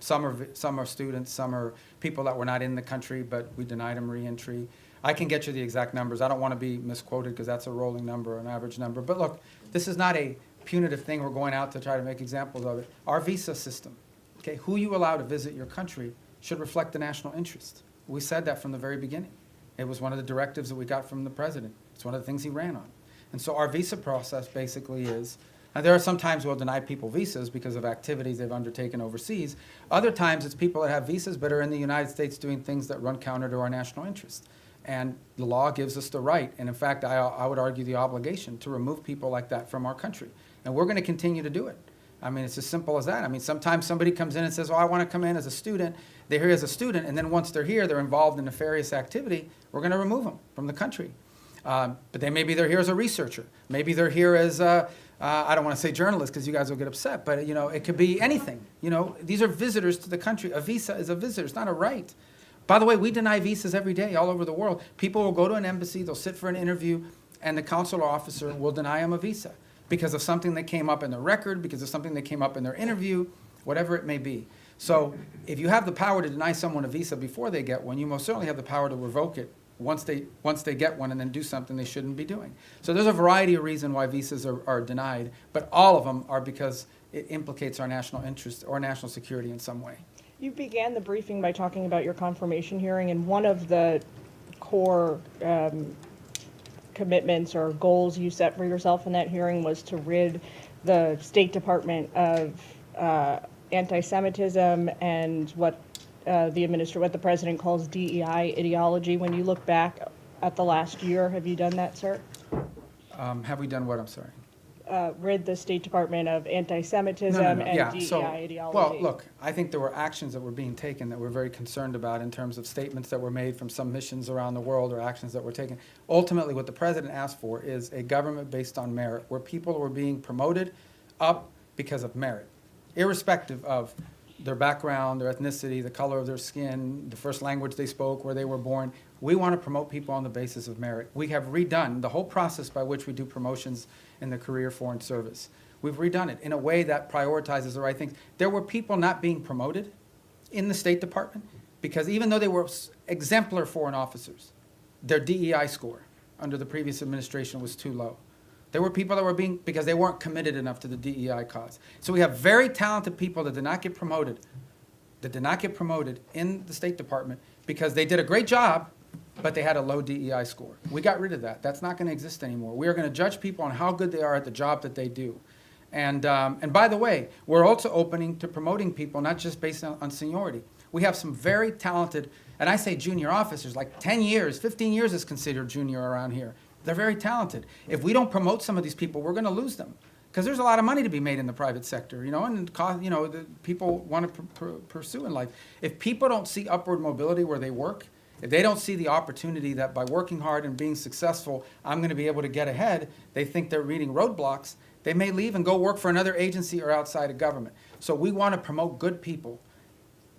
Some are students, some are people that were not in the country, but we denied them re-entry. I can get you the exact numbers. I don't want to be misquoted because that's a rolling number, an average number. But look, this is not a punitive thing. We're going out to try to make examples of it. Our visa system, okay, who you allow to visit your country should reflect the national interest. We said that from the very beginning. It was one of the directives that we got from the president. It's one of the things he ran on. And so our visa process basically is, and there are some times we'll deny people visas because of activities they've undertaken overseas. Other times it's people that have visas but are in the United States doing things that run counter to our national interest. And the law gives us the right, and in fact, I would argue the obligation to remove people like that from our country. And we're going to continue to do it. I mean, it's as simple as that. I mean, sometimes somebody comes in and says, oh, I want to come in as a student. They're here as a student, and then once they're here, they're involved in nefarious activity. We're going to remove them from the country. But maybe they're here as a researcher. Maybe they're here as, I don't want to say journalist because you guys will get upset, but you know, it could be anything. You know, these are visitors to the country. A visa is a visitor. It's not a right. By the way, we deny visas every day all over the world. People will go to an embassy, they'll sit for an interview, and the consular officer will deny them a visa because of something that came up in their record, because of something that came up in their interview, whatever it may be. So if you have the power to deny someone a visa before they get one, you most certainly have the power to revoke it once they get one and then do something they shouldn't be doing. So there's a variety of reasons why visas are denied, but all of them are because it implicates our national interest or national security in some way. You began the briefing by talking about your confirmation hearing, and one of the core commitments or goals you set for yourself in that hearing was to rid the State Department of anti-Semitism and what the president calls DEI ideology. When you look back at the last year, have you done that, sir? Have we done what? I'm sorry. Rid the State Department of anti-Semitism and DEI ideology. Well, look, I think there were actions that were being taken that we're very concerned about in terms of statements that were made from some missions around the world or actions that were taken. Ultimately, what the president asked for is a government based on merit, where people were being promoted up because of merit, irrespective of their background, their ethnicity, the color of their skin, the first language they spoke, where they were born. We want to promote people on the basis of merit. We have redone the whole process by which we do promotions in the career foreign service. We've redone it in a way that prioritizes the right things. There were people not being promoted in the State Department because even though they were exemplar foreign officers, their DEI score under the previous administration was too low. There were people that were because they weren't committed enough to the DEI cause. So we have very talented people that did not get promoted in the State Department because they did a great job, but they had a low DEI score. We got rid of that. That's not going to exist anymore. We are going to judge people on how good they are at the job that they do. And by the way, we're also opening to promoting people, not just based on seniority. We have some very talented, and I say junior officers, like 10 years, 15 years is considered junior around here. They're very talented. If we don't promote some of these people, we're going to lose them. Because there's a lot of money to be made in the private sector, and the people want to pursue in life. If people don't see upward mobility where they work, if they don't see the opportunity that by working hard and being successful, I'm going to be able to get ahead, they think they're meeting roadblocks, they may leave and go work for another agency or outside of government. So we want to promote good people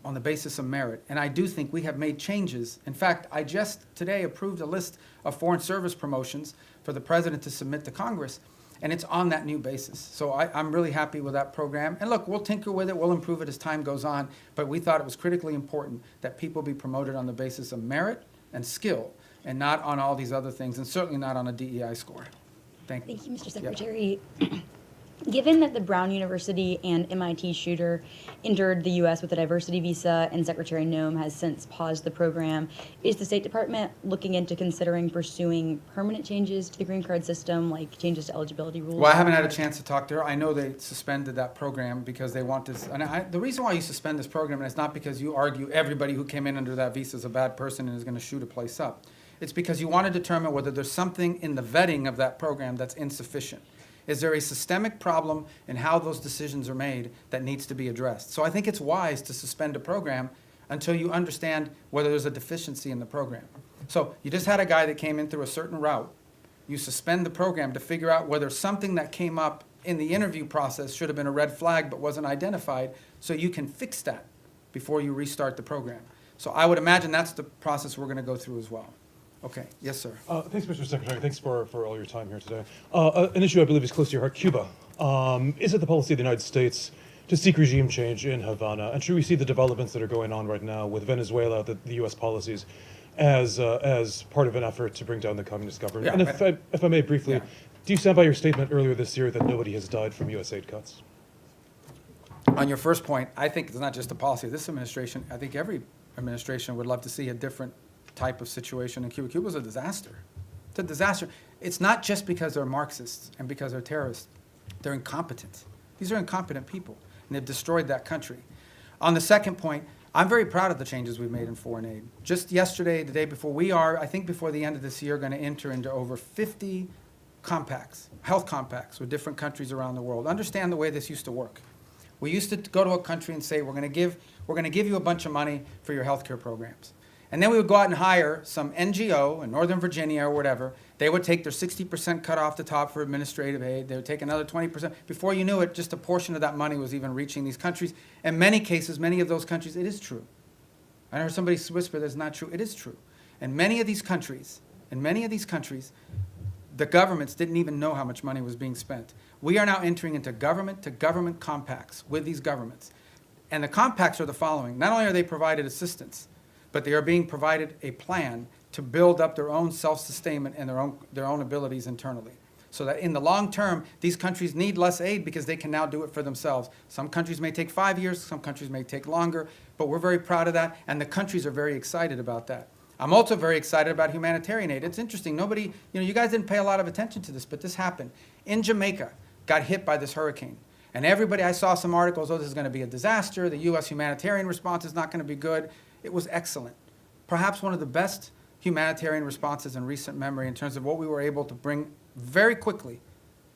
on the basis of merit. And I do think we have made changes. In fact, I just today approved a list of foreign service promotions for the president to submit to Congress, and it's on that new basis. So I'm really happy with that program. And look, we'll tinker with it, we'll improve it as time goes on, but we thought it was critically important that people be promoted on the basis of merit and skill, and not on all these other things, and certainly not on a DEI score. Thank you. Thank you, Mr. Secretary. Given that the Brown University and MIT shooter entered the U.S. with a diversity visa and Secretary Noem has since paused the program, is the State Department looking into considering pursuing permanent changes to the green card system, like changes to eligibility rules? Well, I haven't had a chance to talk to her. I know they suspended that program because they want this. And the reason why you suspend this program, and it's not because you argue everybody who came in under that visa is a bad person and is going to shoot a place up. It's because you want to determine whether there's something in the vetting of that program that's insufficient. Is there a systemic problem in how those decisions are made that needs to be addressed? So I think it's wise to suspend a program until you understand whether there's a deficiency in the program. So you just had a guy that came in through a certain route. You suspend the program to figure out whether something that came up in the interview process should have been a red flag but wasn't identified, so you can fix that before you restart the program. So I would imagine that's the process we're going to go through as well. Okay, yes, sir. Thanks, Mr. Secretary. Thanks for all your time here today. An issue I believe is close to your heart, Cuba. Is it the policy of the United States to seek regime change in Havana? And should we see the developments that are going on right now with Venezuela, the U.S. policies, as part of an effort to bring down the communist government? Yeah, and if I may briefly, do you stand by your statement earlier this year that nobody has died from U.S. aid cuts? On your first point, I think it's not just a policy of this administration. I think every administration would love to see a different type of situation in Cuba. Cuba's a disaster. It's a disaster. It's not just because they're Marxists and because they're terrorists. They're incompetent. These are incompetent people, and they've destroyed that country. On the second point, I'm very proud of the changes we've made in foreign aid. Just yesterday, the day before, we are, I think before the end of this year, going to enter into over 50 compacts, health compacts with different countries around the world. Understand the way this used to work. We used to go to a country and say, we're going to give you a bunch of money for your healthcare programs. And then we would go out and hire some NGO in Northern Virginia or whatever. They would take their 60% cut off the top for administrative aid. They would take another 20%. Before you knew it, just a portion of that money was even reaching these countries. In many cases, many of those countries, it is true. I heard somebody whisper that's not true. It is true. In many of these countries, the governments didn't even know how much money was being spent. We are now entering into government-to-government compacts with these governments. And the compacts are the following. Not only are they provided assistance, but they are being provided a plan to build up their own self-sustainment and their own abilities internally. So that in the long term, these countries need less aid because they can now do it for themselves. Some countries may take 5 years, some countries may take longer, but we're very proud of that, and the countries are very excited about that. I'm also very excited about humanitarian aid. It's interesting, you guys didn't pay a lot of attention to this, but this happened. In Jamaica, got hit by this hurricane. And everybody, I saw some articles, this is going to be a disaster, the U.S. humanitarian response is not going to be good. It was excellent. Perhaps one of the best humanitarian responses in recent memory in terms of what we were able to bring very quickly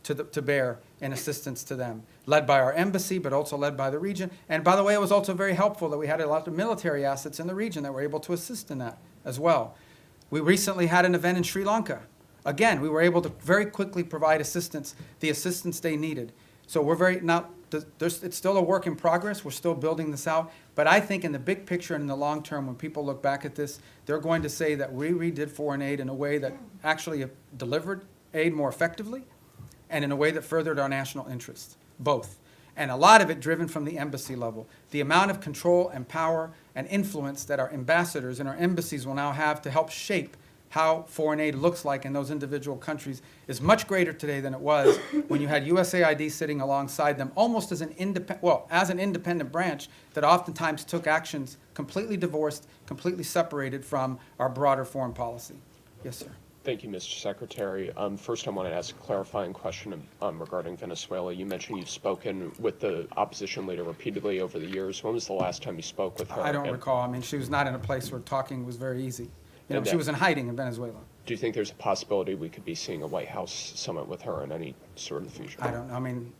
to bear in assistance to them, led by our embassy, but also led by the region. And by the way, it was also very helpful that we had a lot of military assets in the region that were able to assist in that as well. We recently had an event in Sri Lanka. Again, we were able to very quickly provide assistance, the assistance they needed. So it's still a work in progress. We're still building this out. But I think in the big picture and in the long term, when people look back at this, they're going to say that we redid foreign aid in a way that actually delivered aid more effectively and in a way that furthered our national interests, both. And a lot of it driven from the embassy level. The amount of control and power and influence that our ambassadors and our embassies will now have to help shape how foreign aid looks like in those individual countries is much greater today than it was when you had USAID sitting alongside them almost as an independent branch that oftentimes took actions completely divorced, completely separated from our broader foreign policy. Yes, sir. Thank you, Mr. Secretary. First, I want to ask a clarifying question regarding Venezuela. You mentioned you've spoken with the opposition leader repeatedly over the years. When was the last time you spoke with her? I don't recall. I mean, she was not in a place where talking was very easy. She was in hiding in Venezuela. Do you think there's a possibility we could be seeing a White House summit with her in any sort of future? I don't know. I mean,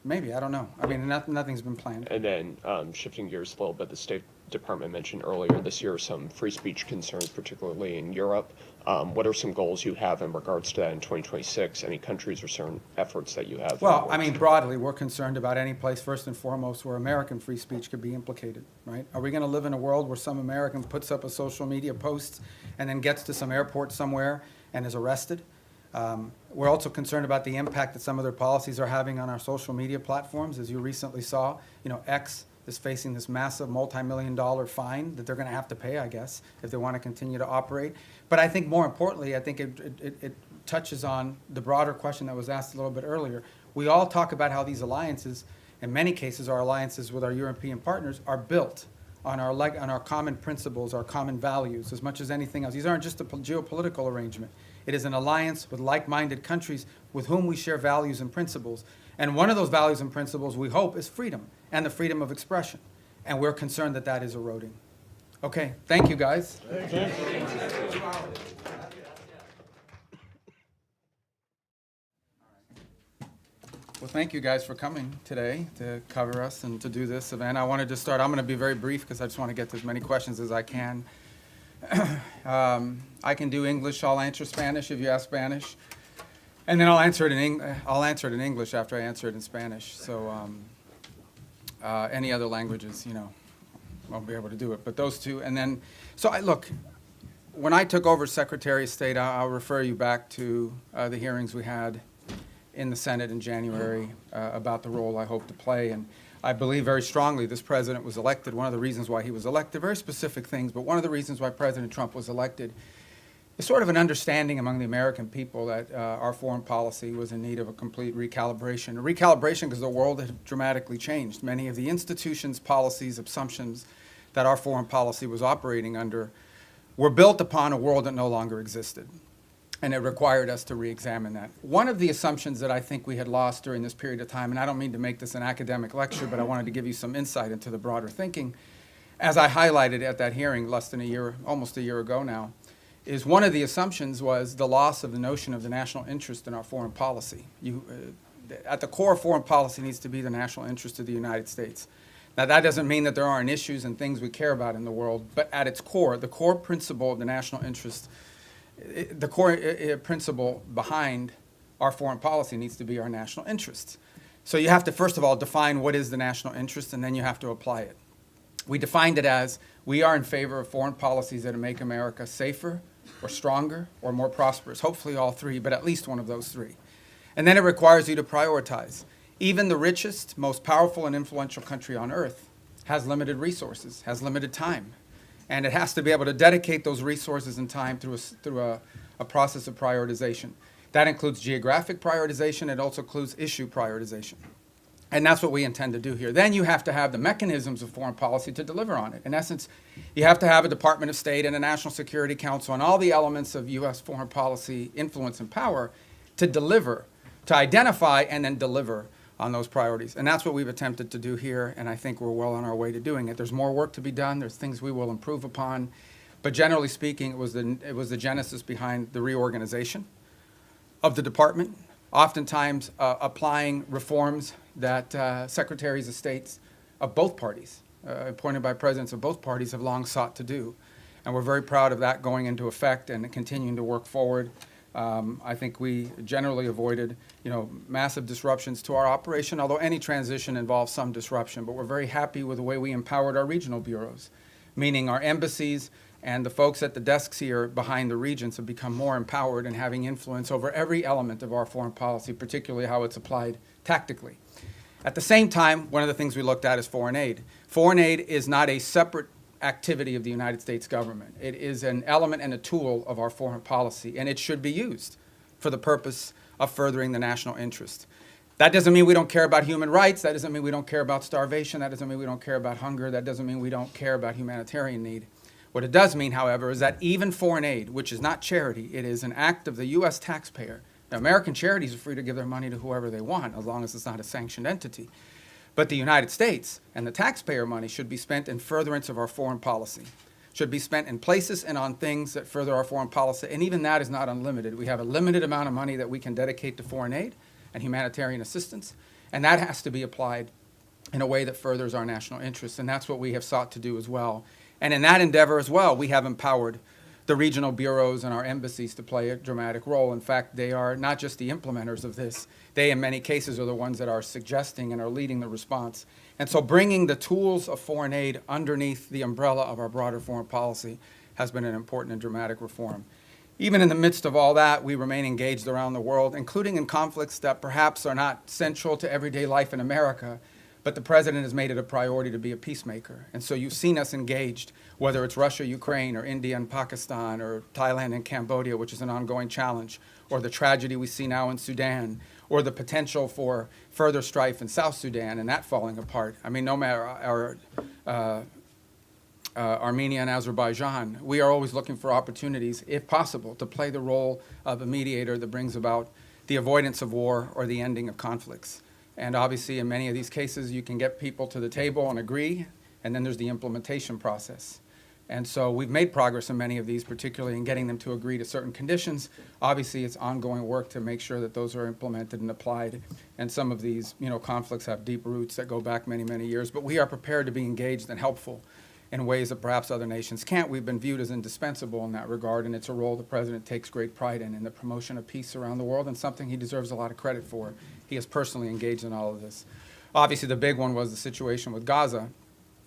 Maybe, I don't know. I mean, nothing's been planned. And then shifting gears a little bit, the State Department mentioned earlier this year some free speech concerns, particularly in Europe. What are some goals you have in regards to that in 2026? Any countries or certain efforts that you have? Well, I mean, broadly, we're concerned about any place, first and foremost, where American free speech could be implicated, right? Are we going to live in a world where some American puts up a social media post and then gets to some airport somewhere and is arrested? We're also concerned about the impact that some of their policies are having on our social media platforms. As you recently saw, X is facing this massive multi-million-dollar fine that they're going to have to pay, I guess, if they want to continue to operate. But I think more importantly, I think it touches on the broader question that was asked a little bit earlier. We all talk about how these alliances, in many cases our alliances with our European partners, are built on our common principles, our common values, as much as anything else. These aren't just a geopolitical arrangement. It is an alliance with like-minded countries with whom we share values and principles. And one of those values and principles, we hope, is freedom and the freedom of expression. And we're concerned that that is eroding. Okay, thank you, guys. Well, thank you guys for coming today to cover us and to do this event. I wanted to start, I'm going to be very brief because I just want to get to as many questions as I can. I can do English, I'll answer Spanish if you ask Spanish. And then I'll answer it in English after I answer it in Spanish. So any other languages, I'll be able to do it. But those two, and then, look, when I took over Secretary of State, I'll refer you back to the hearings we had in the Senate in January about the role I hope to play. And I believe very strongly this president was elected. One of the reasons why he was elected, very specific things, but one of the reasons why President Trump was elected is sort of an understanding among the American people that our foreign policy was in need of a complete recalibration. A recalibration because the world had dramatically changed. Many of the institutions, policies, assumptions that our foreign policy was operating under were built upon a world that no longer existed. And it required us to re-examine that. One of the assumptions that I think we had lost during this period of time, and I don't mean to make this an academic lecture, but I wanted to give you some insight into the broader thinking, as I highlighted at that hearing less than a year, almost a year ago now, is one of the assumptions was the loss of the notion of the national interest in our foreign policy. At the core of foreign policy needs to be the national interest of the United States. Now, that doesn't mean that there aren't issues and things we care about in the world, but at its core, the core principle of the national interest, the core principle behind our foreign policy needs to be our national interests. So you have to, first of all, define what is the national interest, and then you have to apply it. We defined it as we are in favor of foreign policies that make America safer or stronger or more prosperous, hopefully all three, but at least one of those three. And then it requires you to prioritize. Even the richest, most powerful and influential country on earth has limited resources, has limited time. And it has to be able to dedicate those resources and time through a process of prioritization. That includes geographic prioritization. It also includes issue prioritization. And that's what we intend to do here. Then you have to have the mechanisms of foreign policy to deliver on it. In essence, you have to have a Department of State and a National Security Council and all the elements of U.S. foreign policy influence and power to deliver, to identify and then deliver on those priorities. And that's what we've attempted to do here, and I think we're well on our way to doing it. There's more work to be done. There's things we will improve upon. But generally speaking, it was the genesis behind the reorganization of the department, oftentimes applying reforms that secretaries of states of both parties, appointed by presidents of both parties, have long sought to do. And we're very proud of that going into effect and continuing to work forward. I think we generally avoided, massive disruptions to our operation, although any transition involves some disruption. But we're very happy with the way we empowered our regional bureaus, meaning our embassies and the folks at the desks here behind the regions have become more empowered and having influence over every element of our foreign policy, particularly how it's applied tactically. At the same time, one of the things we looked at is foreign aid. Foreign aid is not a separate activity of the United States government. It is an element and a tool of our foreign policy, and it should be used for the purpose of furthering the national interest. That doesn't mean we don't care about human rights. That doesn't mean we don't care about starvation. That doesn't mean we don't care about hunger. That doesn't mean we don't care about humanitarian need. What it does mean, however, is that even foreign aid, which is not charity, it is an act of the U.S. taxpayer. Now, American charities are free to give their money to whoever they want, as long as it's not a sanctioned entity. But the United States and the taxpayer money should be spent in furtherance of our foreign policy, should be spent in places and on things that further our foreign policy. And even that is not unlimited. We have a limited amount of money that we can dedicate to foreign aid and humanitarian assistance. And that has to be applied in a way that furthers our national interests, and that's what we have sought to do as well. And in that endeavor as well, we have empowered the regional bureaus and our embassies to play a dramatic role. In fact, they are not just the implementers of this. They, in many cases, are the ones that are suggesting and are leading the response. And so bringing the tools of foreign aid underneath the umbrella of our broader foreign policy has been an important and dramatic reform. Even in the midst of all that, we remain engaged around the world, including in conflicts that perhaps are not central to everyday life in America, but the president has made it a priority to be a peacemaker. And so you've seen us engaged, whether it's Russia, Ukraine, or India and Pakistan, or Thailand and Cambodia, which is an ongoing challenge, or the tragedy we see now in Sudan, or the potential for further strife in South Sudan and that falling apart. I mean, no matter Armenia and Azerbaijan, we are always looking for opportunities, if possible, to play the role of a mediator that brings about the avoidance of war or the ending of conflicts. And obviously, in many of these cases, you can get people to the table and agree, and then there's the implementation process. And so we've made progress in many of these, particularly in getting them to agree to certain conditions. Obviously, it's ongoing work to make sure that those are implemented and applied. And some of these, conflicts have deep roots that go back many, many years. But we are prepared to be engaged and helpful in ways that perhaps other nations can't. We've been viewed as indispensable in that regard, and it's a role the president takes great pride in the promotion of peace around the world, and something he deserves a lot of credit for. He is personally engaged in all of this. Obviously, the big one was the situation with Gaza,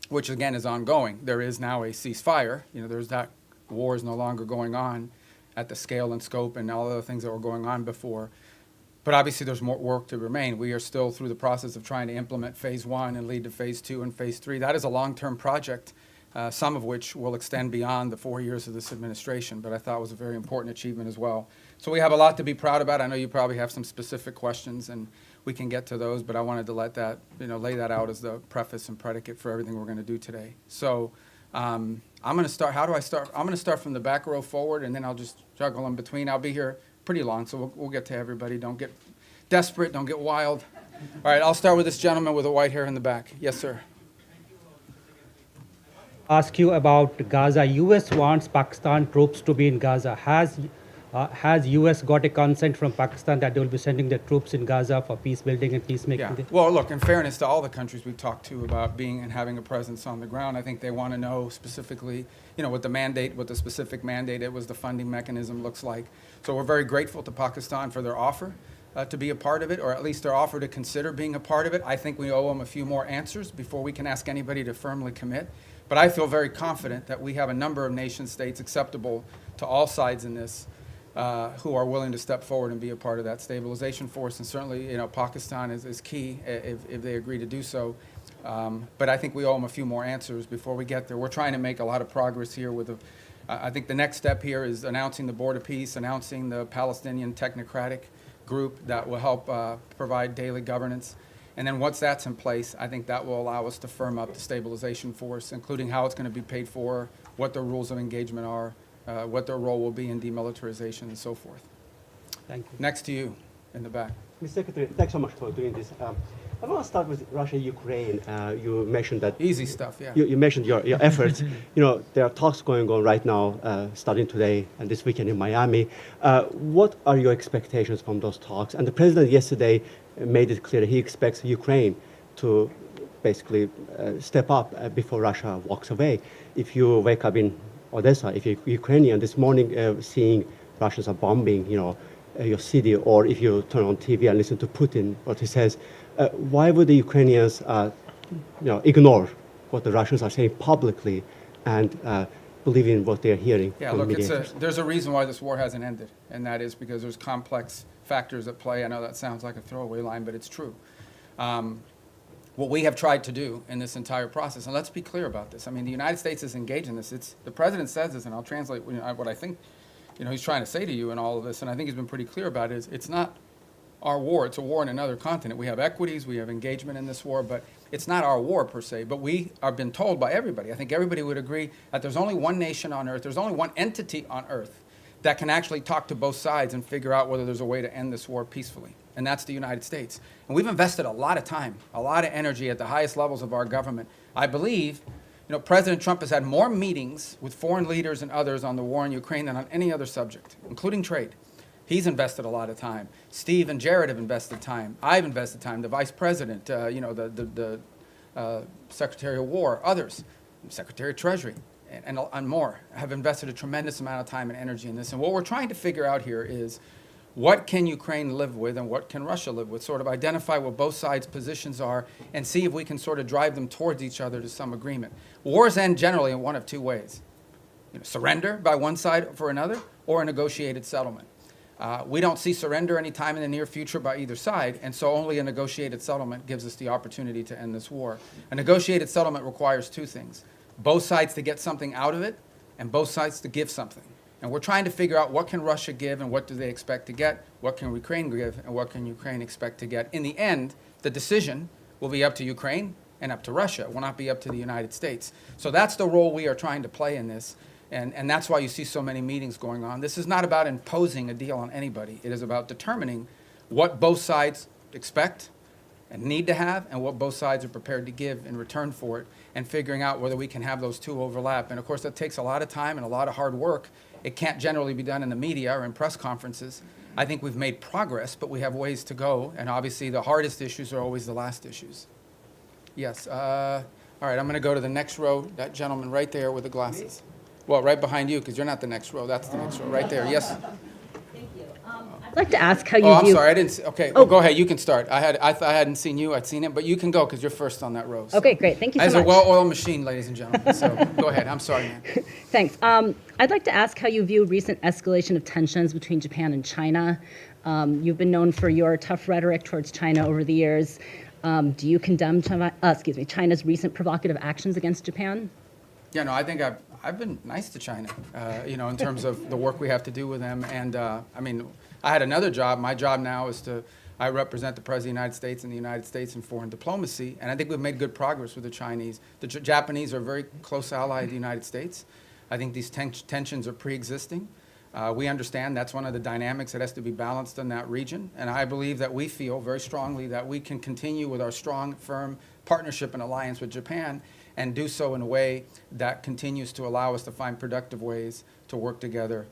which again is ongoing. There is now a ceasefire. There's that war is no longer going on at the scale and scope and all the other things that were going on before. But obviously, there's more work to remain. We are still through the process of trying to implement phase 1 and lead to phase 2 and phase 3. That is a long-term project, some of which will extend beyond the 4 years of this administration, but I thought was a very important achievement as well. So we have a lot to be proud about. I know you probably have some specific questions, and we can get to those, but I wanted to let that, lay that out as the preface and predicate for everything we're going to do today. So I'm going to start. How do I start? I'm going to start from the back row forward, and then I'll just juggle in between. I'll be here pretty long, so we'll get to everybody. Don't get desperate. Don't get wild. All right, I'll start with this gentleman with the white hair in the back. Yes, sir. Ask you about Gaza. U.S. wants Pakistan troops to be in Gaza. Has U.S. got a consent from Pakistan that they will be sending their troops in Gaza for peace building and peacemaking? Yeah. Well, look, in fairness to all the countries we've talked to about being and having a presence on the ground, I think they want to know specifically, what the specific mandate, what the funding mechanism looks like. So we're very grateful to Pakistan for their offer to be a part of it, or at least their offer to consider being a part of it. I think we owe them a few more answers before we can ask anybody to firmly commit. But I feel very confident that we have a number of nation states acceptable to all sides in this who are willing to step forward and be a part of that stabilization force. And certainly, Pakistan is key if they agree to do so. But I think we owe them a few more answers before we get there. We're trying to make a lot of progress here with I think the next step here is announcing the Board of Peace, announcing the Palestinian Technocratic Group that will help provide daily governance. And then once that's in place, I think that will allow us to firm up the stabilization force, including how it's going to be paid for, what the rules of engagement are, what their role will be in demilitarization and so forth. Thank you. Next to you in the back. Mr. Secretary, thanks so much for doing this. I want to start with Russia, Ukraine. You mentioned that easy stuff. Yeah. You mentioned your efforts. There are talks going on right now, starting today and this weekend in Miami. What are your expectations from those talks? And the president yesterday made it clear that he expects Ukraine to basically step up before Russia walks away. If you wake up in Odessa, if you're Ukrainian this morning, seeing Russians are bombing, your city, or if you turn on TV and listen to Putin, what he says, why would the Ukrainians, ignore what the Russians are saying publicly and believe in what they're hearing? Yeah, from look, mediators? there's a reason why this war hasn't ended, and that is because there's complex factors at play. I know that sounds like a throwaway line, but it's true. What we have tried to do in this entire process, and let's be clear about this. I mean, the United States is engaged in this. The president says this, and I'll translate what I think he's trying to say to you in all of this, and I think he's been pretty clear about it, is it's not our war. It's a war in another continent. We have equities, we have engagement in this war, but it's not our war per se. But we have been told by everybody, I think everybody would agree, that there's only one nation on earth, there's only one entity on earth that can actually talk to both sides and figure out whether there's a way to end this war peacefully. And that's the United States. And we've invested a lot of time, a lot of energy at the highest levels of our government. I believe, President Trump has had more meetings with foreign leaders and others on the war in Ukraine than on any other subject, including trade. He's invested a lot of time. Steve and Jared have invested time. I've invested time. The vice president, the Secretary of War, others, Secretary of Treasury, and more have invested a tremendous amount of time and energy in this. And what we're trying to figure out here is what can Ukraine live with and what can Russia live with? Sort of identify what both sides' positions are and see if we can sort of drive them towards each other to some agreement. Wars end generally in one of two ways. Surrender by one side for another or a negotiated settlement. We don't see surrender anytime in the near future by either side, and so only a negotiated settlement gives us the opportunity to end this war. A negotiated settlement requires two things: both sides to get something out of it, and both sides to give something. And we're trying to figure out what can Russia give and what do they expect to get, what can Ukraine give and what can Ukraine expect to get. In the end, the decision will be up to Ukraine and up to Russia. It will not be up to the United States. So that's the role we are trying to play in this. And that's why you see so many meetings going on. This is not about imposing a deal on anybody. It is about determining what both sides expect and need to have and what both sides are prepared to give in return for it, and figuring out whether we can have those two overlap. And of course, that takes a lot of time and a lot of hard work. It can't generally be done in the media or in press conferences. I think we've made progress, but we have ways to go. And obviously, the hardest issues are always the last issues. Yes. All right, I'm going to go to the next row. That gentleman right there with the glasses. Well, right behind you, because you're not the next row. That's the next row, right there. Yes. Thank you. I'd like to ask how you Oh, I'm view. sorry. I didn't. See, okay. Oh. Well, go ahead. You can start. I thought I hadn't seen you. I'd seen it, but you can go because you're first on that row. So. Okay, great. Thank you so As much. a well-oiled machine, ladies and gentlemen. So go ahead. I'm sorry, man. Thanks. I'd like to ask how you view recent escalation of tensions between Japan and China. You've been known for your tough rhetoric towards China over the years. Do you condemn China's recent provocative actions against Japan? Yeah, no, I think I've been nice to China, in terms of the work we have to do with them. And I mean, I had another job. My job now is I represent the President of the United States and the United States in foreign diplomacy. And I think we've made good progress with the Chinese. The Japanese are a very close ally of the United States. I think these tensions are pre-existing. We understand that's one of the dynamics that has to be balanced in that region. And I believe that we feel very strongly that we can continue with our strong, firm partnership and alliance with Japan and do so in a way that continues to allow us to find productive ways to work together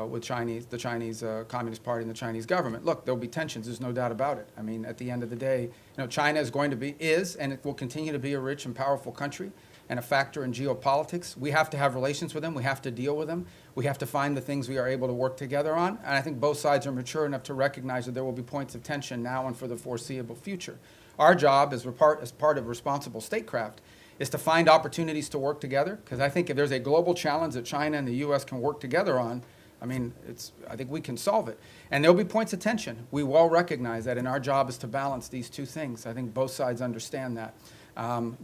with the Chinese Communist Party and the Chinese government. Look, there'll be tensions, there's no doubt about it. I mean, at the end of the day, China is and it will continue to be a rich and powerful country and a factor in geopolitics. We have to have relations with them, we have to deal with them, we have to find the things we are able to work together on, and I think both sides are mature enough to recognize that there will be points of tension now and for the foreseeable future. Our job as part of responsible statecraft is to find opportunities to work together, because I think if there's a global challenge that China and the U.S. can work together on, I think we can solve it. And there'll be points of tension. We well recognize that, and our job is to balance these two things. I think both sides understand that. And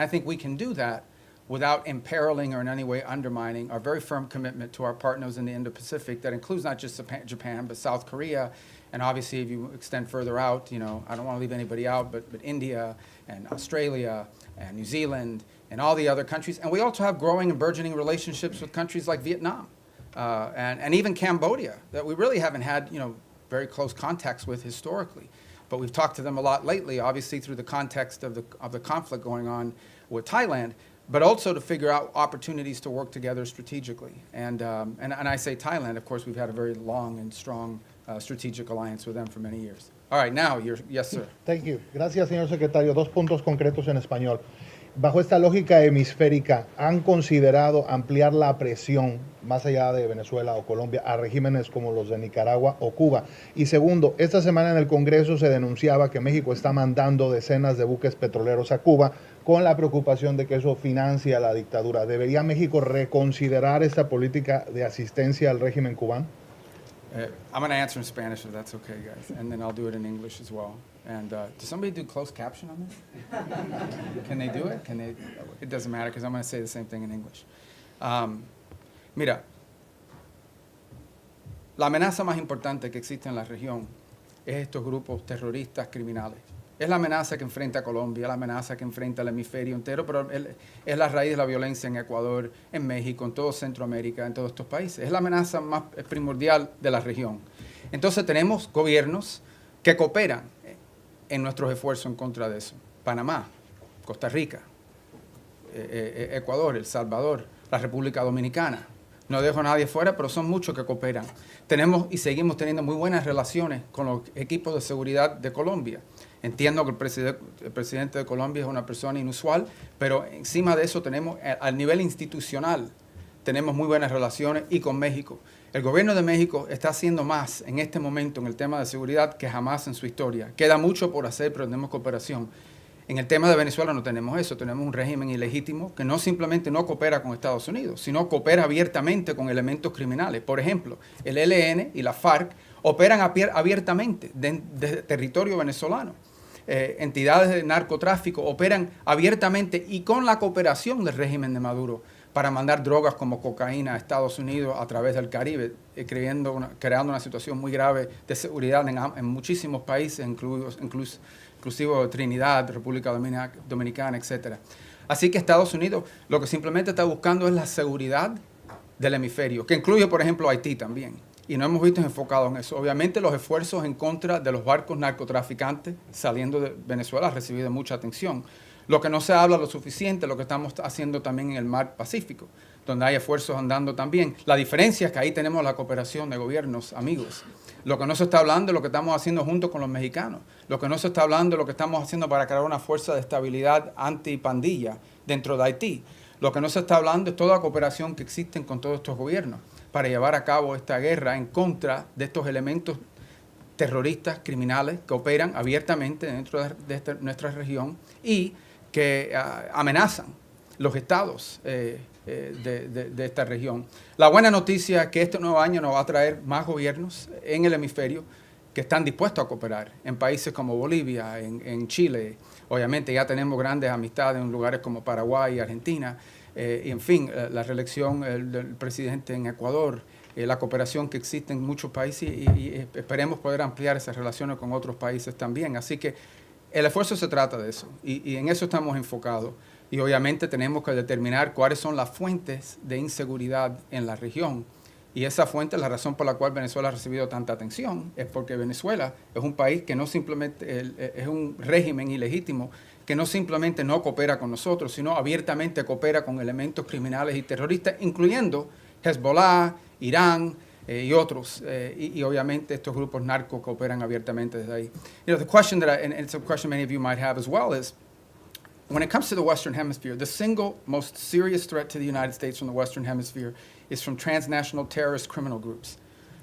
I think we can do that without imperiling or in any way undermining our very firm commitment to our partners in the Indo-Pacific that includes not just Japan, but South Korea, and obviously if you extend further out, I don't want to leave anybody out, but India and Australia and New Zealand and all the other countries. And we also have growing and burgeoning relationships with countries like Vietnam and even Cambodia that we really haven't had, very close contacts with historically. But we've talked to them a lot lately, obviously through the context of the conflict going on with Thailand, but also to figure out opportunities to work together strategically. And I say Thailand, of course, we've had a very long and strong strategic alliance with them for many years. All right, now, yes, sir. Thank you. Gracias, señor secretario. Dos puntos concretos en español. Bajo esta lógica hemisférica, ¿han considerado ampliar la presión, más allá de Venezuela o Colombia, a regímenes como los de Nicaragua o Cuba? Y segundo, esta semana en el Congreso se denunciaba que México está mandando decenas de buques petroleros a Cuba con la preocupación de que eso financia la dictadura. ¿Debería México reconsiderar esta política de asistencia al régimen cubano? I'm going to answer in Spanish if that's okay, guys, and then I'll do it in English as well. And does somebody do closed caption on this? Can they do it? It doesn't matter because I'm going to say the same thing in English. Mira, la amenaza más importante que existe en la región es estos grupos terroristas criminales. Es la amenaza que enfrenta a Colombia, la amenaza que enfrenta el hemisferio entero, pero es la raíz de la violencia en Ecuador, en México, en todo Centroamérica, en todos estos países. Es la amenaza más primordial de la región. Entonces tenemos gobiernos que cooperan en nuestros esfuerzos en contra de eso. Panamá, Costa Rica, Ecuador, El Salvador, la República Dominicana, No dejo a nadie fuera, pero son muchos que cooperan. Tenemos y seguimos teniendo muy buenas relaciones con los equipos de seguridad de Colombia. Entiendo que el presidente de Colombia es una persona inusual, pero encima de eso tenemos, al nivel institucional, tenemos muy buenas relaciones y con México. El gobierno de México está haciendo más en este momento en el tema de seguridad que jamás en su historia. Queda mucho por hacer, pero tenemos cooperación. En el tema de Venezuela no tenemos eso, tenemos un régimen ilegítimo que no simplemente no coopera con Estados Unidos, sino coopera abiertamente con elementos criminales. Por ejemplo, el ELN y la FARC operan abiertamente desde territorio venezolano. Entidades de narcotráfico operan abiertamente y con la cooperación del régimen de Maduro para mandar drogas como cocaína a Estados Unidos a través del Caribe, creando una situación muy grave de seguridad en muchísimos países, inclusive Trinidad, República Dominicana, etc. Así que Estados Unidos lo que simplemente está buscando es la seguridad del hemisferio, que incluye, por ejemplo, Haití también. Y no hemos visto enfocado en eso. Obviamente los esfuerzos en contra de los barcos narcotraficantes saliendo de Venezuela han recibido mucha atención. Lo que no se habla lo suficiente, lo que estamos haciendo también en el mar Pacífico, donde hay esfuerzos andando también. La diferencia es que ahí tenemos la cooperación de gobiernos amigos. Lo que no se está hablando es lo que estamos haciendo junto con los mexicanos. Lo que no se está hablando es lo que estamos haciendo para crear una fuerza de estabilidad antipandilla dentro de Haití. Lo que no se está hablando es toda la cooperación que existen con todos estos gobiernos para llevar a cabo esta guerra en contra de estos elementos terroristas, criminales, que operan abiertamente dentro de nuestra región y que amenazan los estados de esta región. La buena noticia es que este nuevo año nos va a traer más gobiernos en el hemisferio que están dispuestos a cooperar en países como Bolivia, en Chile. Obviamente ya tenemos grandes amistades en lugares como Paraguay y Argentina. Y en fin, la reelección del presidente en Ecuador, la cooperación que existe en muchos países y esperemos poder ampliar esas relaciones con otros países también. Así que el esfuerzo se trata de eso y en eso estamos enfocados. Y obviamente tenemos que determinar cuáles son las fuentes de inseguridad en la región. Y esa fuente, la razón por la cual Venezuela ha recibido tanta atención, es porque Venezuela es un país que no simplemente, es un régimen ilegítimo, que no simplemente no coopera con nosotros, sino abiertamente coopera con elementos criminales y terroristas, incluyendo Hezbollah, Irán y otros. Y obviamente estos grupos narcos cooperan abiertamente desde ahí. The question and it's a question many of you might have as well, is when it comes to the Western Hemisphere, the single most serious threat to the United States from the Western Hemisphere is from transnational terrorist criminal groups,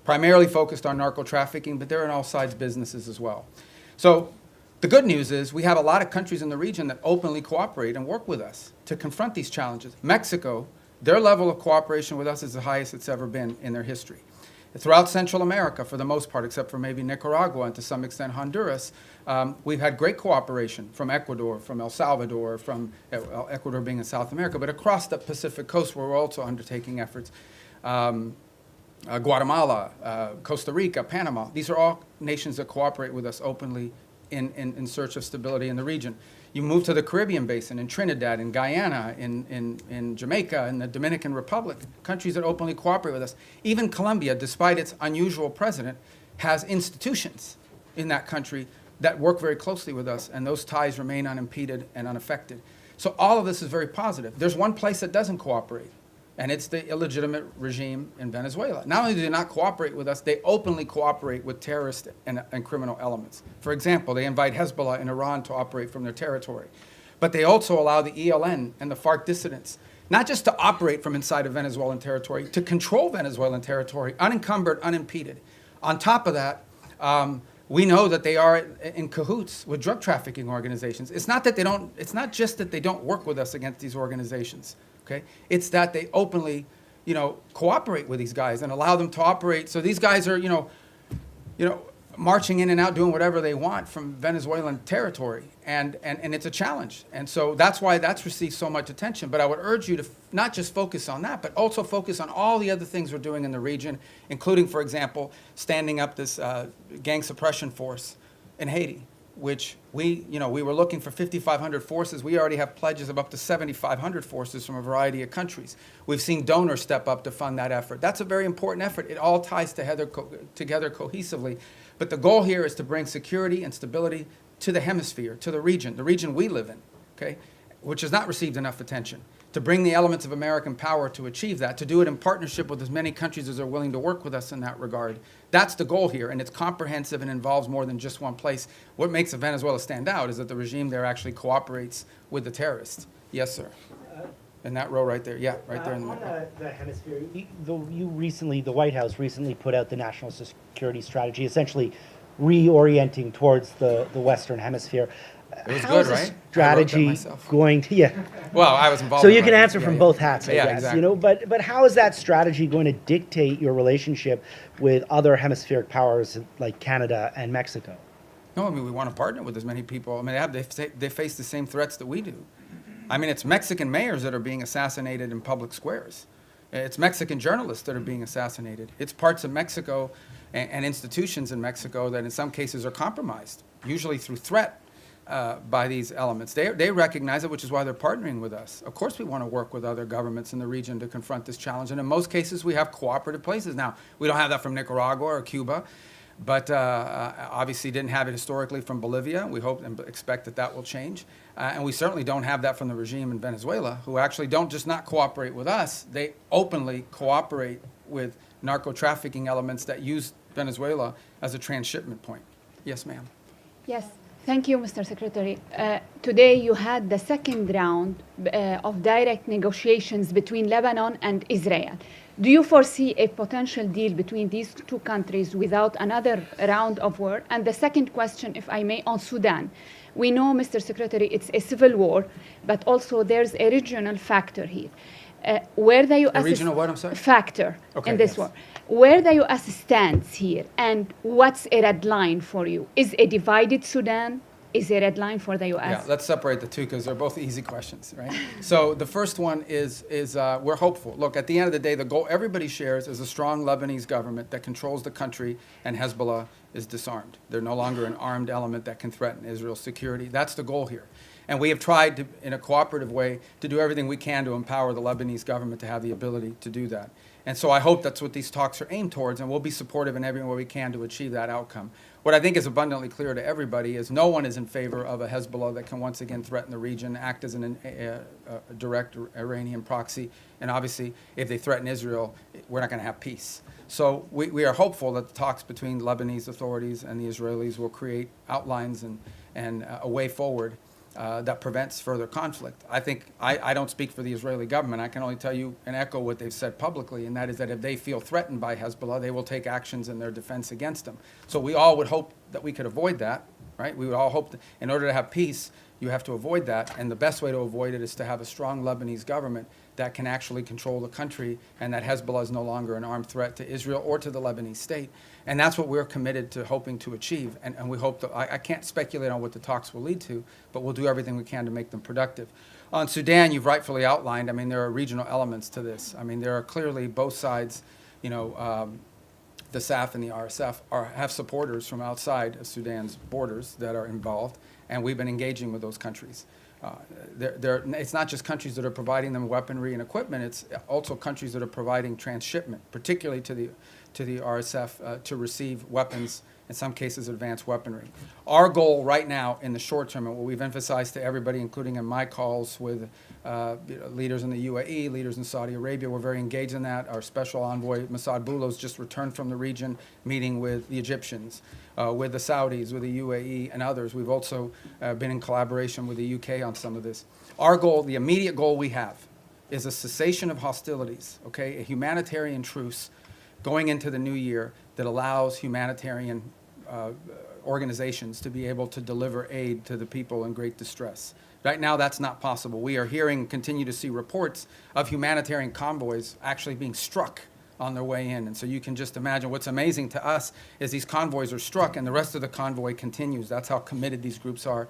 primarily focused on narco trafficking, but they're in all sides businesses as well. So the good news is we have a lot of countries in the region that openly cooperate and work with us to confront these challenges. Mexico, their level of cooperation with us is the highest it's ever been in their history. Throughout Central America, for the most part, except for maybe Nicaragua and to some extent Honduras, we've had great cooperation from Ecuador, from El Salvador, from Ecuador being in South America, but across the Pacific coast where we're also undertaking efforts. Guatemala, Costa Rica, Panama, these are all nations that cooperate with us openly in search of stability in the region. You move to the Caribbean basin, in Trinidad, in Guyana, in Jamaica, in the Dominican Republic, countries that openly cooperate with us. Even Colombia, despite its unusual president, has institutions in that country that work very closely with us, and those ties remain unimpeded and unaffected. So all of this is very positive. There's one place that doesn't cooperate, and it's the illegitimate regime in Venezuela. Not only do they not cooperate with us, they openly cooperate with terrorist and criminal elements. For example, they invite Hezbollah in Iran to operate from their territory. But they also allow the ELN and the FARC dissidents not just to operate from inside of Venezuelan territory, to control Venezuelan territory, unencumbered, unimpeded. On top of that, we know that they are in cahoots with drug trafficking organizations. It's not just that they don't work with us against these organizations. Okay? It's that they openly, cooperate with these guys and allow them to operate. So these guys are, marching in and out, doing whatever they want from Venezuelan territory, and it's a challenge. And so that's why that's received so much attention. But I would urge you to not just focus on that, but also focus on all the other things we're doing in the region, including, for example, standing up this gang suppression force in Haiti, which we were looking for 5,500 forces. We already have pledges of up to 7,500 forces from a variety of countries. We've seen donors step up to fund that effort. That's a very important effort. It all ties together cohesively. But the goal here is to bring security and stability to the hemisphere, to the region we live in, okay? which has not received enough attention, to bring the elements of American power to achieve that, to do it in partnership with as many countries as are willing to work with us in that regard. That's the goal here, and it's comprehensive and involves more than just one place. What makes Venezuela stand out is that the regime there actually cooperates with the terrorists. Yes, sir. In that row right there. Yeah, right there in the middle. On the hemisphere, the White House recently put out the national security strategy, essentially reorienting towards the Western Hemisphere. It was How good, is the right? strategy going to, yeah. Well, I was involved So in you it, can right? answer Yeah, from yeah. both hats, I Yeah, guess, exactly. you know, but how is that strategy going to dictate your relationship with other hemispheric powers like Canada and Mexico? No, I mean, we want to partner with as many people. I mean, they face the same threats that we do. I mean, it's Mexican mayors that are being assassinated in public squares. It's Mexican journalists that are being assassinated. It's parts of Mexico and institutions in Mexico that in some cases are compromised, usually through threat by these elements. They recognize it, which is why they're partnering with us. Of course we want to work with other governments in the region to confront this challenge, and in most cases we have cooperative places. Now, we don't have that from Nicaragua or Cuba, but obviously didn't have it historically from Bolivia. We hope and expect that that will change. And we certainly don't have that from the regime in Venezuela, who actually don't just not cooperate with us, they openly cooperate with narco-trafficking elements that use Venezuela as a transshipment point. Yes, ma'am. Yes, thank you, Mr. Secretary. Today you had the second round of direct negotiations between Lebanon and Israel. Do you foresee a potential deal between these two countries without another round of war? And the second question, if I may, on Sudan. We know, Mr. Secretary, it's a civil war, but also there's a regional factor here. Where the U.S. A regional what, I'm sorry? Factor Okay, in this yes. war. Where the U.S. stands here, and what's a red line for you? Is a divided Sudan is a red line for the U.S.? Yeah, let's separate the two because they're both easy questions, right? So the first one is we're hopeful. Look, at the end of the day, the goal everybody shares is a strong Lebanese government that controls the country, and Hezbollah is disarmed. They're no longer an armed element that can threaten Israel's security. That's the goal here. And we have tried to, in a cooperative way, to do everything we can to empower the Lebanese government to have the ability to do that. And so I hope that's what these talks are aimed towards, and we'll be supportive in every way we can to achieve that outcome. What I think is abundantly clear to everybody is no one is in favor of a Hezbollah that can once again threaten the region, act as a direct Iranian proxy, and obviously if they threaten Israel, we're not going to have peace. So we are hopeful that the talks between Lebanese authorities and the Israelis will create outlines and a way forward that prevents further conflict. I think I don't speak for the Israeli government. I can only tell you and echo what they've said publicly, and that is that if they feel threatened by Hezbollah, they will take actions in their defense against them. So we all would hope that we could avoid that, right? We would all hope that in order to have peace, you have to avoid that, and the best way to avoid it is to have a strong Lebanese government that can actually control the country, and that Hezbollah is no longer an armed threat to Israel or to the Lebanese state. And that's what we're committed to hoping to achieve. And we hope that, I can't speculate on what the talks will lead to, but we'll do everything we can to make them productive. On Sudan, you've rightfully outlined, I mean, there are regional elements to this. I mean, there are clearly both sides, you know, the SAF and the RSF have supporters from outside of Sudan's borders that are involved, and we've been engaging with those countries. It's not just countries that are providing them weaponry and equipment, it's also countries that are providing transshipment, particularly to the RSF to receive weapons, in some cases advanced weaponry. Our goal right now in the short term, and what we've emphasized to everybody, including in my calls with leaders in the UAE, leaders in Saudi Arabia, we're very engaged in that. Our special envoy, Massad Boulos, just returned from the region, meeting with the Egyptians, with the Saudis, with the UAE, and others. We've also been in collaboration with the UK on some of this. Our goal, the immediate goal we have, is a cessation of hostilities, okay, a humanitarian truce going into the new year that allows humanitarian organizations to be able to deliver aid to the people in great distress. Right now, that's not possible. We are hearing and continue to see reports of humanitarian convoys actually being struck on their way in. And so you can just imagine what's amazing to us is these convoys are struck and the rest of the convoy continues. That's how committed these groups are.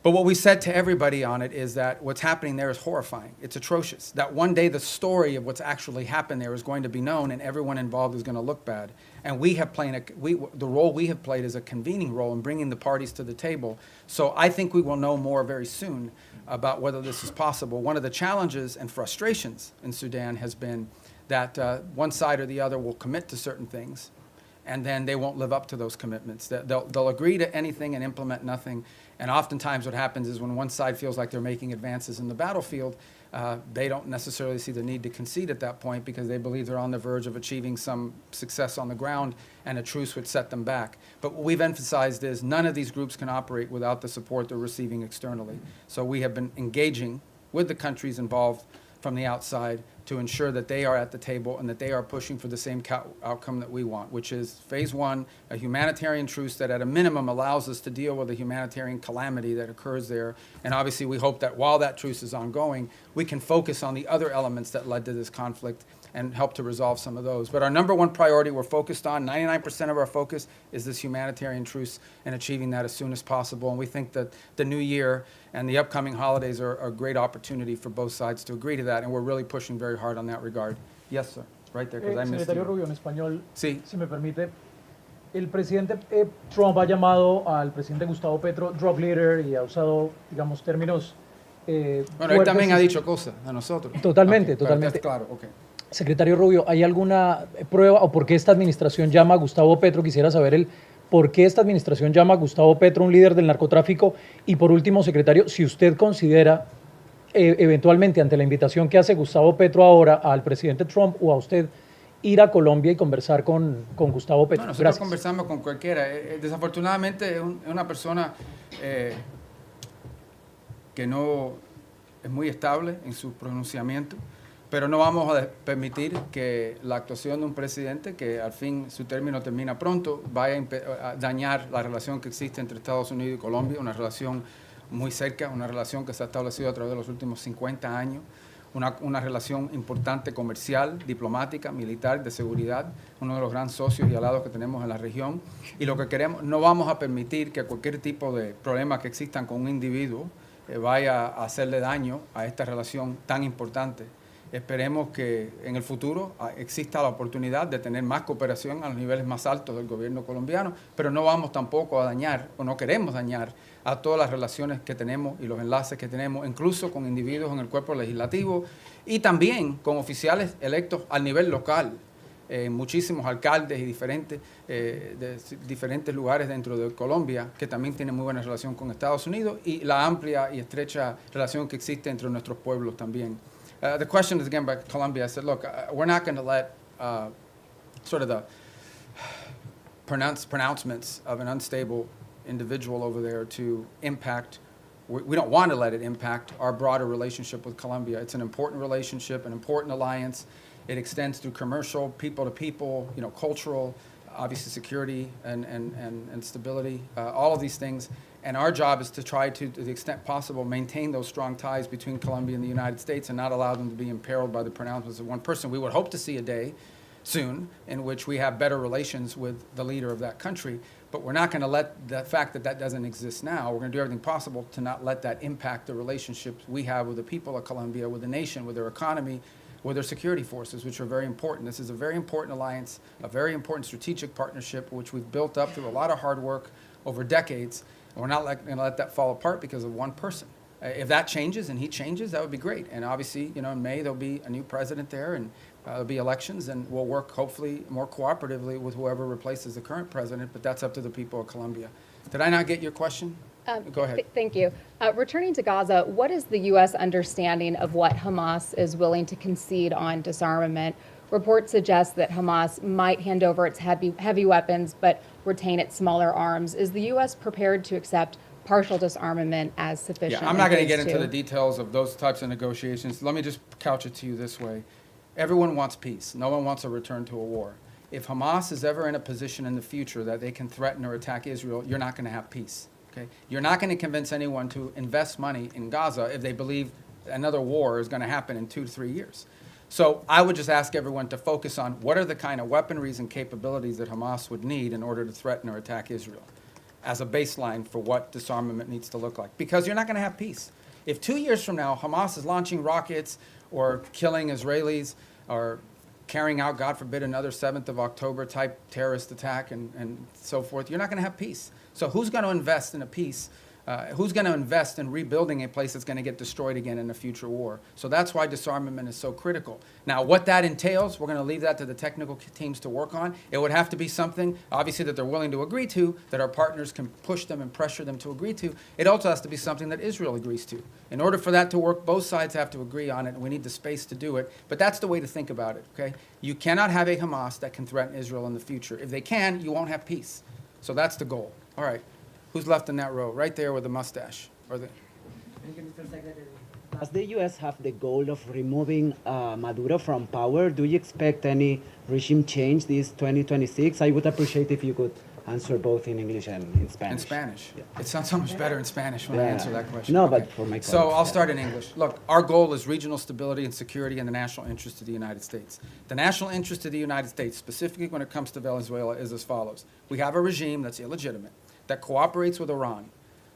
But what we said to everybody on it is that what's happening there is horrifying. It's atrocious. That one day the story of what's actually happened there is going to be known and everyone involved is going to look bad. And we have played the role we have played is a convening role in bringing the parties to the table. So I think we will know more very soon about whether this is possible. One of the challenges and frustrations in Sudan has been that one side or the other will commit to certain things, and then they won't live up to those commitments. They'll agree to anything and implement nothing. And oftentimes what happens is when one side feels like they're making advances in the battlefield, they don't necessarily see the need to concede at that point because they believe they're on the verge of achieving some success on the ground, and a truce would set them back. But what we've emphasized is none of these groups can operate without the support they're receiving externally. So we have been engaging with the countries involved from the outside to ensure that they are at the table and that they are pushing for the same outcome that we want, which is phase one, a humanitarian truce that at a minimum allows us to deal with the humanitarian calamity that occurs there. And obviously we hope that while that truce is ongoing, we can focus on the other elements that led to this conflict and help to resolve some of those. But our number one priority we're focused on, 99% of our focus is this humanitarian truce and achieving that as soon as possible. And we think that the new year and the upcoming holidays are a great opportunity for both sides to agree to that. And we're really pushing very hard on that regard. Yes, sir. Right there, because I missed Secretario you. Rubio, en español, Sí. si me permite. El presidente Trump ha llamado al presidente Gustavo Petro drug leader y ha usado, digamos, términos Bueno, él también ha dicho cosas a nosotros. Totalmente, Okay, totalmente. Claro, ok. Secretario Rubio, ¿hay alguna prueba o por qué esta administración llama a Gustavo Petro? Quisiera saber por qué esta administración llama a Gustavo Petro un líder del narcotráfico. Y por último, secretario, si usted considera eventualmente ante la invitación que hace Gustavo Petro ahora al presidente Trump o a usted ir a Colombia y conversar con Gustavo Petro. No, nosotros conversamos con cualquiera. Desafortunadamente es una persona que no es muy estable en su pronunciamiento, pero no vamos a permitir que la actuación de un presidente que al fin su término termina pronto vaya a dañar la relación que existe entre Estados Unidos y Colombia, una relación muy cerca, una relación que se ha establecido a través de los últimos 50 años, una relación importante comercial, diplomática, militar, de seguridad, uno de los grandes socios y aliados que tenemos en la región. Y lo que queremos, no vamos a permitir que cualquier tipo de problema que existan con un individuo vaya a hacerle daño a esta relación tan importante. Esperemos que en el futuro exista la oportunidad de tener más cooperación a los niveles más altos del gobierno colombiano, pero no vamos tampoco a dañar, o no queremos dañar, a todas las relaciones que tenemos y los enlaces que tenemos, incluso con individuos en el cuerpo legislativo y también con oficiales electos al nivel local, muchísimos alcaldes y de diferentes lugares dentro de Colombia que también tienen muy buena relación con Estados Unidos y la amplia y estrecha relación que existe entre nuestros pueblos también. The question is again by Colombia. I said, look, we're not going to let sort of the pronouncements of an unstable individual over there to impact. We don't want to let it impact our broader relationship with Colombia. It's an important relationship, an important alliance. It extends through commercial, people to people, cultural, obviously security and stability, all of these things. And our job is to try to the extent possible, maintain those strong ties between Colombia and the United States and not allow them to be imperiled by the pronouncements of one person. We would hope to see a day soon in which we have better relations with the leader of that country, but we're not going to let the fact that doesn't exist now, we're going to do everything possible to not let that impact the relationships we have with the people of Colombia, with the nation, with their economy, with their security forces, which are very important. This is a very important alliance, a very important strategic partnership, which we've built up through a lot of hard work over decades. And we're not going to let that fall apart because of one person. If that changes and he changes, that would be great. And obviously, in May, there'll be a new president there and there'll be elections, and we'll work hopefully more cooperatively with whoever replaces the current president, but that's up to the people of Colombia. Did I not get your question? Go ahead. Thank you. Returning to Gaza, what is the U.S. understanding of what Hamas is willing to concede on disarmament? Reports suggest that Hamas might hand over its heavy weapons but retain its smaller arms. Is the U.S. prepared to accept partial disarmament as sufficient? Yeah, I'm not going to get into the details of those types of negotiations. Let me just couch it to you this way. Everyone wants peace. No one wants a return to a war. If Hamas is ever in a position in the future that they can threaten or attack Israel, you're not going to have peace. Okay? You're not going to convince anyone to invest money in Gaza if they believe another war is going to happen in 2 to 3 years. So I would just ask everyone to focus on what are the kind of weaponries and capabilities that Hamas would need in order to threaten or attack Israel as a baseline for what disarmament needs to look like. Because you're not going to have peace. If 2 years from now Hamas is launching rockets or killing Israelis or carrying out, God forbid, another 7th of October type terrorist attack and so forth, you're not going to have peace. So who's going to invest in a peace Who's going to invest in rebuilding a place that's going to get destroyed again in a future war? So that's why disarmament is so critical. Now, what that entails, we're going to leave that to the technical teams to work on. It would have to be something, obviously, that they're willing to agree to, that our partners can push them and pressure them to agree to. It also has to be something that Israel agrees to. In order for that to work, both sides have to agree on it, and we need the space to do it. But that's the way to think about it, okay? You cannot have a Hamas that can threaten Israel in the future. If they can, you won't have peace. So that's the goal. All right. Who's left in that row? Right there with the mustache. Or the... Does the U.S. have the goal of removing Maduro from power? Do you expect any regime change this 2026? I would appreciate if you could answer both in English and in Spanish. In Spanish. Yeah. It sounds so much better in Spanish when I answer that question. No, Okay. but for my So colleagues, I'll yeah. start in English. Look, our goal is regional stability and security and the national interest of the United States. The national interest of the United States, specifically when it comes to Venezuela, is as follows. We have a regime that's illegitimate, that cooperates with Iran,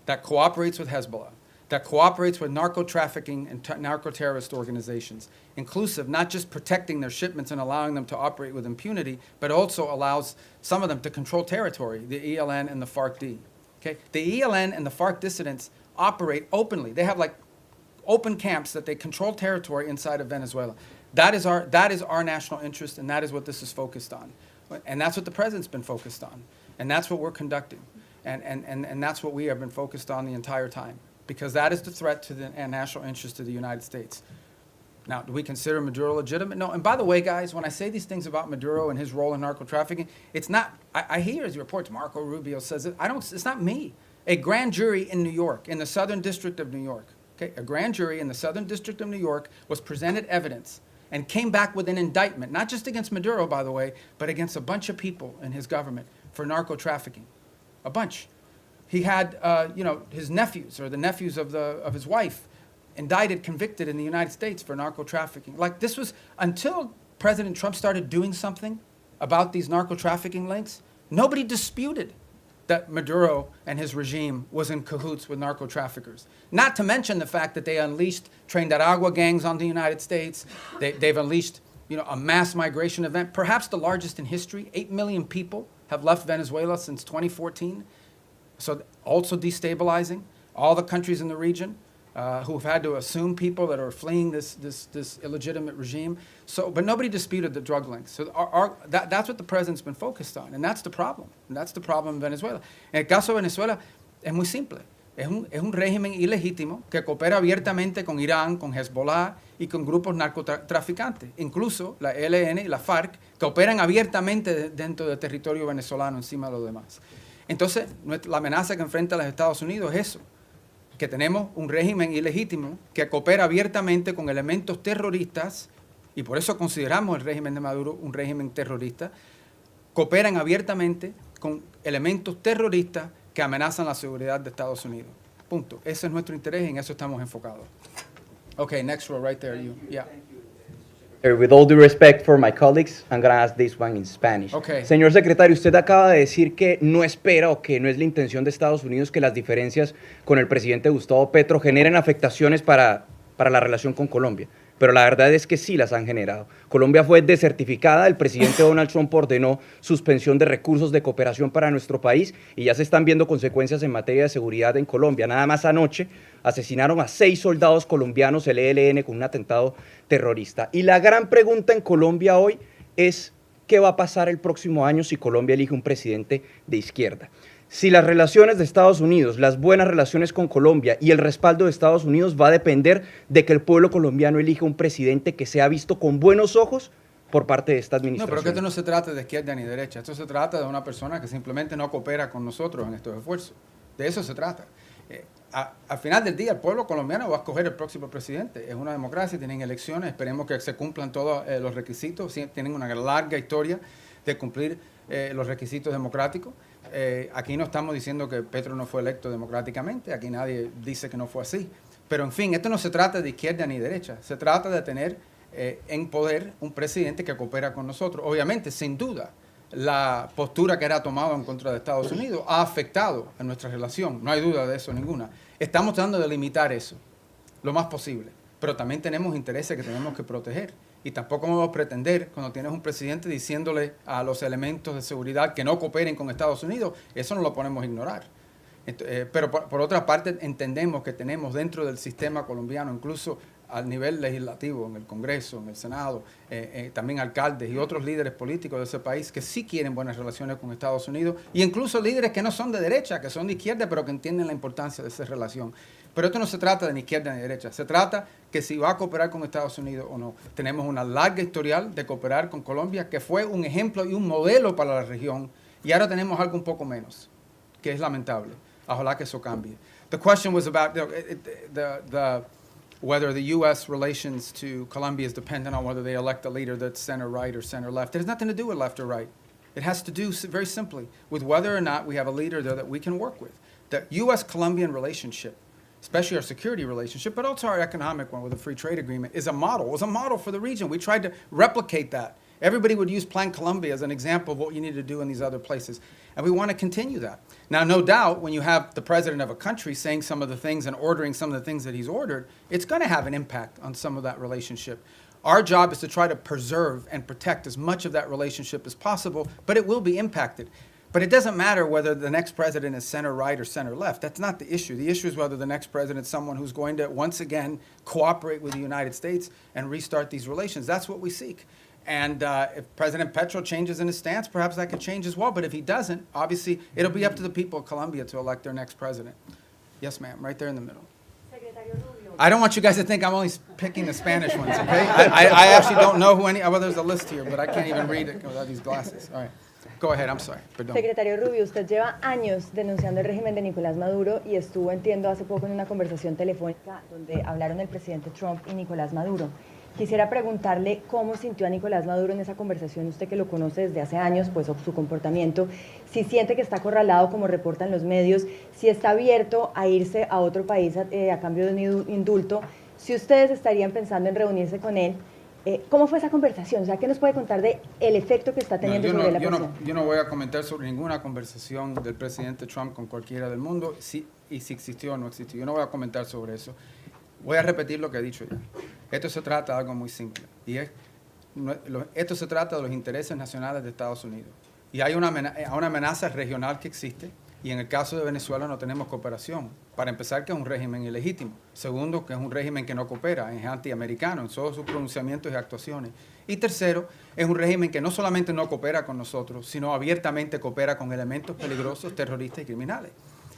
that cooperates with Hezbollah, that cooperates with narco-trafficking and narco-terrorist organizations, inclusive, not just protecting their shipments and allowing them to operate with impunity, but also allows some of them to control territory, the ELN and the FARC-D. Okay? The ELN and the FARC dissidents operate openly. They have like open camps that they control territory inside of Venezuela. That is our national interest, and that is what this is focused on. And that's what the president's been focused on. And that's what we're conducting. And that's what we have been focused on the entire time, because that is the threat to the national interest of the United States. Now, do we consider Maduro legitimate? No. And by the way, guys, when I say these things about Maduro and his role in narco-trafficking, it's not, I hear his reports, Marco Rubio says it, it's not me. A grand jury in New York, in the Southern District of New York, okay, a grand jury in the Southern District of New York was presented evidence and came back with an indictment, not just against Maduro, by the way, but against a bunch of people in his government for narco-trafficking. A bunch. He had, his nephews or the nephews of his wife indicted, convicted in the United States for narco-trafficking. Like this was, until President Trump started doing something about these narco-trafficking links, nobody disputed that Maduro and his regime was in cahoots with narco-traffickers. Not to mention the fact that they unleashed Trinidad gangs on the United States. They've unleashed, a mass migration event, perhaps the largest in history. 8 million people have left Venezuela since 2014. So also destabilizing all the countries in the region who have had to assume people that are fleeing this illegitimate regime. So, but nobody disputed the drug links. So that's what the president's been focused on, and that's the problem. And that's the problem in Venezuela. En el caso de Venezuela es muy simple. Es un régimen ilegítimo que coopera abiertamente con Irán, con Hezbollah y con grupos narcotraficantes. Incluso la ELN y la FARC que operan abiertamente dentro del territorio venezolano encima de los demás. Entonces, la amenaza que enfrenta los Estados Unidos es eso, que tenemos un régimen ilegítimo que coopera abiertamente con elementos terroristas, y por eso consideramos el régimen de Maduro un régimen terrorista, cooperan abiertamente con elementos terroristas que amenazan la seguridad de Estados Unidos. Punto. Ese es nuestro interés y en eso estamos enfocados. Okay, next row right there, you. Yeah. With all due respect for my colleagues, I'm going to ask this one in Spanish. Okay. Señor secretario, usted acaba de decir que no espera o que no es la intención de Estados Unidos que las diferencias con el presidente Gustavo Petro generen afectaciones para la relación con Colombia. Pero la verdad es que sí las han generado. Colombia fue desertificada, el presidente Donald Trump ordenó suspensión de recursos de cooperación para nuestro país y ya se están viendo consecuencias en materia de seguridad en Colombia. Nada más anoche asesinaron a 6 soldados colombianos, el ELN, con un atentado terrorista. Y la gran pregunta en Colombia hoy es ¿qué va a pasar el próximo año si Colombia elige un presidente de izquierda? Si las relaciones de Estados Unidos, las buenas relaciones con Colombia y el respaldo de Estados Unidos va a depender de que el pueblo colombiano elija un presidente que sea visto con buenos ojos por parte de esta administración. No, pero que esto no se trata de izquierda ni derecha. Esto se trata de una persona que simplemente no coopera con nosotros en estos esfuerzos. De eso se trata. Al final del día, el pueblo colombiano va a escoger el próximo presidente. Es una democracia, tienen elecciones, esperemos que se cumplan todos los requisitos. Sí, tienen una larga historia de cumplir los requisitos democráticos. Aquí no estamos diciendo que Petro no fue electo democráticamente, aquí nadie dice que no fue así. Pero en fin, esto no se trata de izquierda ni derecha, se trata de tener en poder un presidente que coopera con nosotros. Obviamente, sin duda, la postura que era tomada en contra de Estados Unidos ha afectado a nuestra relación, no hay duda de eso ninguna. Estamos tratando de limitar eso lo más posible, pero también tenemos intereses que tenemos que proteger. Y tampoco podemos pretender, cuando tienes un presidente diciéndole a los elementos de seguridad que no cooperen con Estados Unidos, eso no lo podemos ignorar. Pero por otra parte entendemos que tenemos dentro del sistema colombiano, incluso al nivel legislativo, en el Congreso, en el Senado, también alcaldes y otros líderes políticos de ese país que sí quieren buenas relaciones con Estados Unidos, y incluso líderes que no son de derecha, que son de izquierda, pero que entienden la importancia de esa relación. Pero esto no se trata de ni izquierda ni derecha, se trata que si va a cooperar con Estados Unidos o no. Tenemos una larga historial de cooperar con Colombia, que fue un ejemplo y un modelo para la región, y ahora tenemos algo un poco menos, que es lamentable. Ojalá que eso cambie. The question was about whether the U.S. relations to Colombia is dependent on whether they elect a leader that's center-right or center-left. It has nothing to do with left or right. It has to do very simply with whether or not we have a leader there that we can work with. The U.S.-Colombian relationship, especially our security relationship, but also our economic one with the free trade agreement, is a model. It was a model for the region. We tried to replicate that. Everybody would use Plan Colombia as an example of what you need to do in these other places. And we want to continue that. Now, no doubt, when you have the president of a country saying some of the things and ordering some of the things that he's ordered, it's going to have an impact on some of that relationship. Our job is to try to preserve and protect as much of that relationship as possible, but it will be impacted. But it doesn't matter whether the next president is center-right or center-left. That's not the issue. The issue is whether the next president is someone who's going to, once again, cooperate with the United States and restart these relations. That's what we seek. And if President Petro changes in his stance, perhaps that could change as well. But if he doesn't, obviously, it'll be up to the people of Colombia to elect their next president. Yes, ma'am, right there in the middle. I don't want you guys to think I'm only picking the Spanish ones, okay? I actually don't know who any, well, there's a list here, but I can't even read it without these glasses. All right, go ahead, I'm sorry, perdón. Secretario Rubio, usted lleva años denunciando el régimen de Nicolás Maduro y estuvo, entiendo, hace poco en una conversación telefónica donde hablaron el presidente Trump y Nicolás Maduro. Quisiera preguntarle cómo sintió a Nicolás Maduro en esa conversación, usted que lo conoce desde hace años, pues su comportamiento, si siente que está acorralado como reportan los medios, si está abierto a irse a otro país a cambio de un indulto, si ustedes estarían pensando en reunirse con él. ¿Cómo fue esa conversación? O sea, ¿qué nos puede contar del efecto que está teniendo sobre la presión? Yo no voy a comentar sobre ninguna conversación del presidente Trump con cualquiera del mundo, si existió o no existió. Yo no voy a comentar sobre eso. Voy a repetir lo que he dicho ya. Esto se trata de algo muy simple. Y esto se trata de los intereses nacionales de Estados Unidos. Y hay una amenaza regional que existe. Y en el caso de Venezuela no tenemos cooperación. Para empezar, que es un régimen ilegítimo. Segundo, que es un régimen que no coopera, es antiamericano en todos sus pronunciamientos y actuaciones. Y tercero, es un régimen que no solamente no coopera con nosotros, sino abiertamente coopera con elementos peligrosos, terroristas y criminales.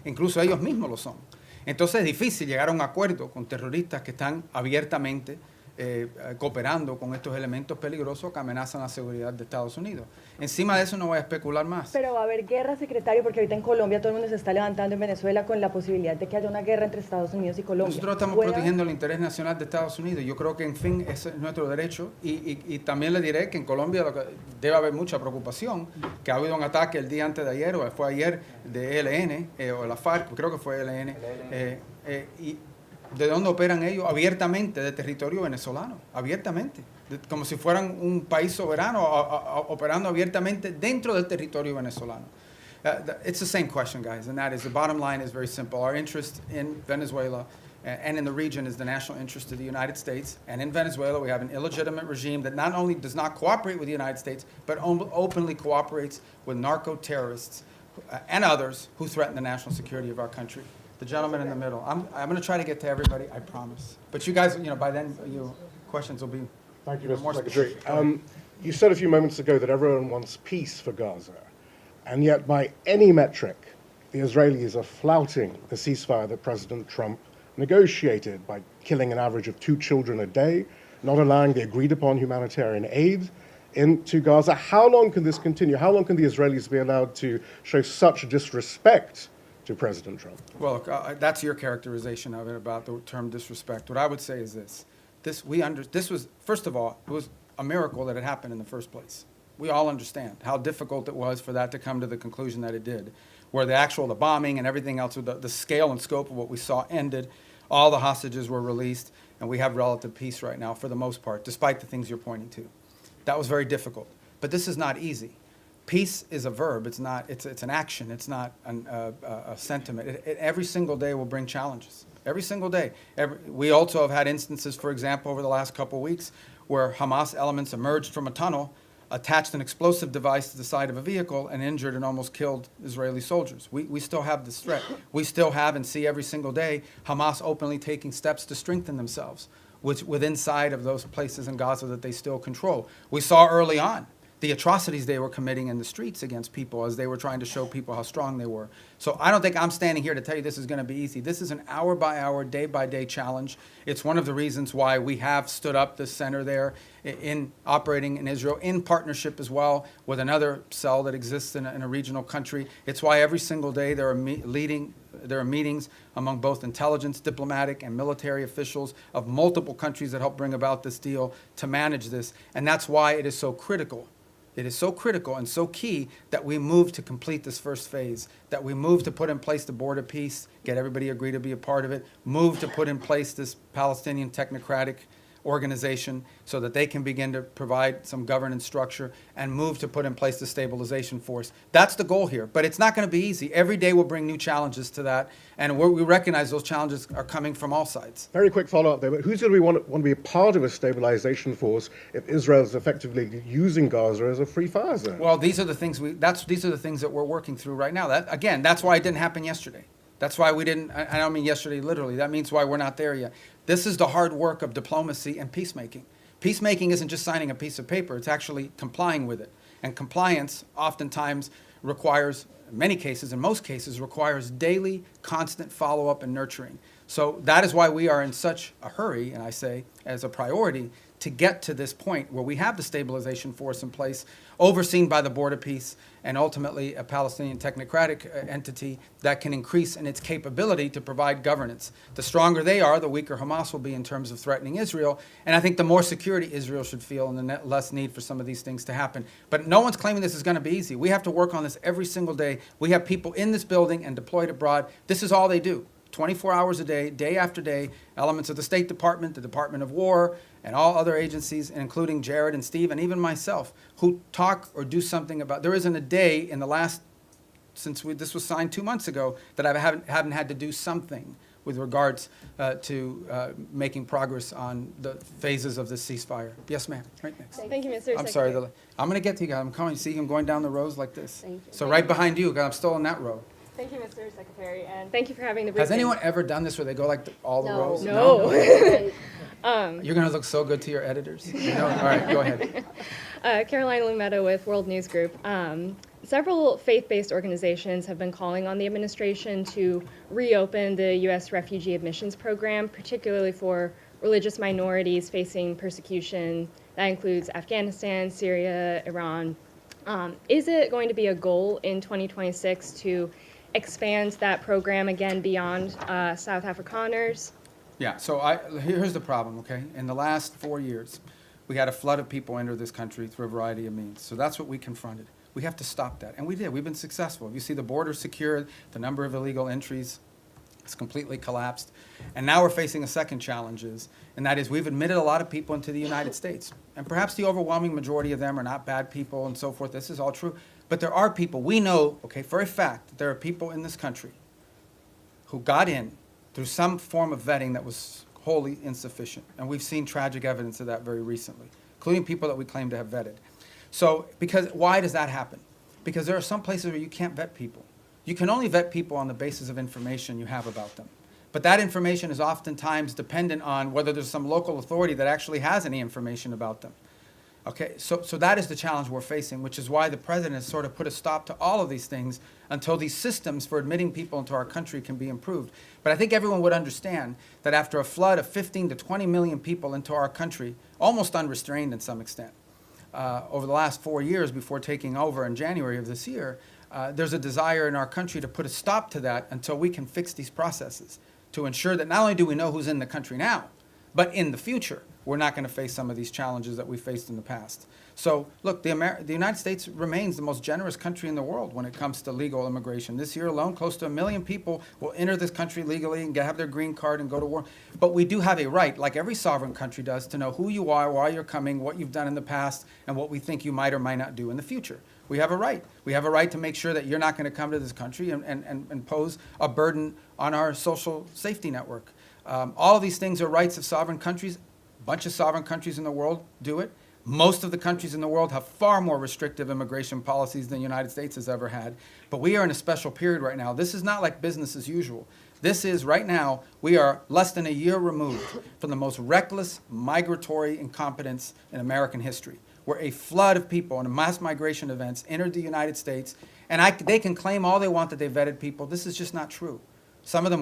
Incluso ellos mismos lo son. Entonces es difícil llegar a un acuerdo con terroristas que están abiertamente cooperando con estos elementos peligrosos que amenazan la seguridad de Estados Unidos. Encima de eso no voy a especular más. Pero va a haber guerra, secretario, porque ahorita en Colombia todo el mundo se está levantando, en Venezuela, con la posibilidad de que haya una guerra entre Estados Unidos y Colombia. Nosotros estamos protegiendo el interés nacional de Estados Unidos. Yo creo que, en fin, ese es nuestro derecho. Y también le diré que en Colombia debe haber mucha preocupación, que ha habido un ataque el día antes de ayer, o fue ayer, de ELN, o la FARC, creo que fue ELN, y ¿de dónde operan ellos? Abiertamente, de territorio venezolano, abiertamente, como si fueran un país soberano, operando abiertamente dentro del territorio venezolano. It's the same question, guys, and that is, the bottom line is very simple. Our interest in Venezuela and in the region is the national interest of the United States, and in Venezuela we have an illegitimate regime that not only does not cooperate with the United States, but openly cooperates with narco-terrorists and others who threaten the national security of our country. The gentleman in the middle. I'm going to try to get to everybody, I promise. But you guys, by then, your questions will be Thank you, Mr. more Secretary. specific. You said a few moments ago that everyone wants peace for Gaza, and yet by any metric, the Israelis are flouting the ceasefire that President Trump negotiated by killing an average of 2 children a day, not allowing the agreed-upon humanitarian aid into Gaza. How long can this continue? How long can the Israelis be allowed to show such disrespect to President Trump? Well, look, that's your characterization of it about the term disrespect. What I would say is this. This was, first of all, it was a miracle that it happened in the first place. We all understand how difficult it was for that to come to the conclusion that it did, where the bombing and everything else, the scale and scope of what we saw ended, all the hostages were released, and we have relative peace right now for the most part, despite the things you're pointing to. That was very difficult. But this is not easy. Peace is a verb. It's not. It's an action. It's not a sentiment. Every single day will bring challenges. Every single day. We also have had instances, for example, over the last couple of weeks, where Hamas elements emerged from a tunnel attached an explosive device to the side of a vehicle and injured and almost killed Israeli soldiers. We still have this threat. We still have and see every single day Hamas openly taking steps to strengthen themselves within inside of those places in Gaza that they still control. We saw early on the atrocities they were committing in the streets against people as they were trying to show people how strong they were. So I don't think I'm standing here to tell you this is going to be easy. This is an hour-by-hour, day-by-day challenge. It's one of the reasons why we have stood up this center there in operating in Israel, in partnership as well with another cell that exists in a regional country. It's why every single day there are meetings among both intelligence, diplomatic, and military officials of multiple countries that help bring about this deal to manage this. And that's why it is so critical. It is so critical and so key that we move to complete this first phase, that we move to put in place the board of peace, get everybody agree to be a part of it, move to put in place this Palestinian technocratic organization so that they can begin to provide some governance structure, and move to put in place the stabilization force. That's the goal here, but it's not going to be easy. Every day will bring new challenges to that, and we recognize those challenges are coming from all sides. Very quick follow-up there, but who's going to want to be a part of a stabilization force if Israel is effectively using Gaza as a free fire zone? Well, these are the things these are the things that we're working through right now. That's why it didn't happen yesterday. That's why we didn't, I don't mean yesterday literally, that means why we're not there yet. This is the hard work of diplomacy and peacemaking. Peacemaking isn't just signing a piece of paper, it's actually complying with it. And compliance oftentimes requires, in many cases, in most cases, requires daily, constant follow-up and nurturing. So that is why we are in such a hurry, and I say as a priority, to get to this point where we have the stabilization force in place, overseen by the Board of Peace, and ultimately a Palestinian technocratic entity that can increase in its capability to provide governance. The stronger they are, the weaker Hamas will be in terms of threatening Israel. And I think the more security Israel should feel and the less need for some of these things to happen. But no one's claiming this is going to be easy. We have to work on this every single day. We have people in this building and deployed abroad. This is all they do. 24 hours a day, day after day, elements of the State Department, the Department of War, and all other agencies, including Jared and Steve, and even myself, who talk or do something about. There isn't a day in the last, since this was signed 2 months ago, that I haven't had to do something with regards to making progress on the phases of this ceasefire. Yes, ma'am. Right next. Thank you, Mr. I'm sorry. Secretary. I'm going to get to you guys. I'm coming. See him going down the rows like this. Thank you. So right behind you, 'cause I'm still in that row. Thank you, Mr. Secretary, and thank you for having the Has briefing. anyone ever done this where they go like all the rows? No. You're going to look so good to your editors. You know? All right, go ahead. Caroline Lumetta with World News Group. Several faith-based organizations have been calling on the administration to reopen the U.S. refugee admissions program, particularly for religious minorities facing persecution. That includes Afghanistan, Syria, Iran. Is it going to be a goal in 2026 to expand that program again beyond South Afrikaners? Yeah, so here's the problem, okay? In the last 4 years, we had a flood of people enter this country through a variety of means. So that's what we confronted. We have to stop that, and we did. We've been successful. You see the border secured, the number of illegal entries has completely collapsed. And now we're facing a second challenge, and that is we've admitted a lot of people into the United States. And perhaps the overwhelming majority of them are not bad people and so forth. This is all true. But there are people, we know, okay, for a fact, that there are people in this country who got in through some form of vetting that was wholly insufficient. And we've seen tragic evidence of that very recently, including people that we claim to have vetted. So, why does that happen? Because there are some places where you can't vet people. You can only vet people on the basis of information you have about them. But that information is oftentimes dependent on whether there's some local authority that actually has any information about them. Okay, so that is the challenge we're facing, which is why the president has sort of put a stop to all of these things until these systems for admitting people into our country can be improved. But I think everyone would understand that after a flood of 15 to 20 million people into our country, almost unrestrained in some extent, over the last 4 years before taking over in January of this year, there's a desire in our country to put a stop to that until we can fix these processes to ensure that not only do we know who's in the country now, but in the future, we're not going to face some of these challenges that we faced in the past. So, look, the United States remains the most generous country in the world when it comes to legal immigration. This year alone, close to 1 million people will enter this country legally and have their green card and go to war. But we do have a right, like every sovereign country does, to know who you are, why you're coming, what you've done in the past, and what we think you might or might not do in the future. We have a right. We have a right to make sure that you're not going to come to this country and pose a burden on our social safety network. All of these things are rights of sovereign countries. A bunch of sovereign countries in the world do it. Most of the countries in the world have far more restrictive immigration policies than the United States has ever had. But we are in a special period right now. This is not like business as usual. This is, right now, we are less than a year removed from the most reckless migratory incompetence in American history, where a flood of people and mass migration events entered the United States. And they can claim all they want that they vetted people. This is just not true. Some of them were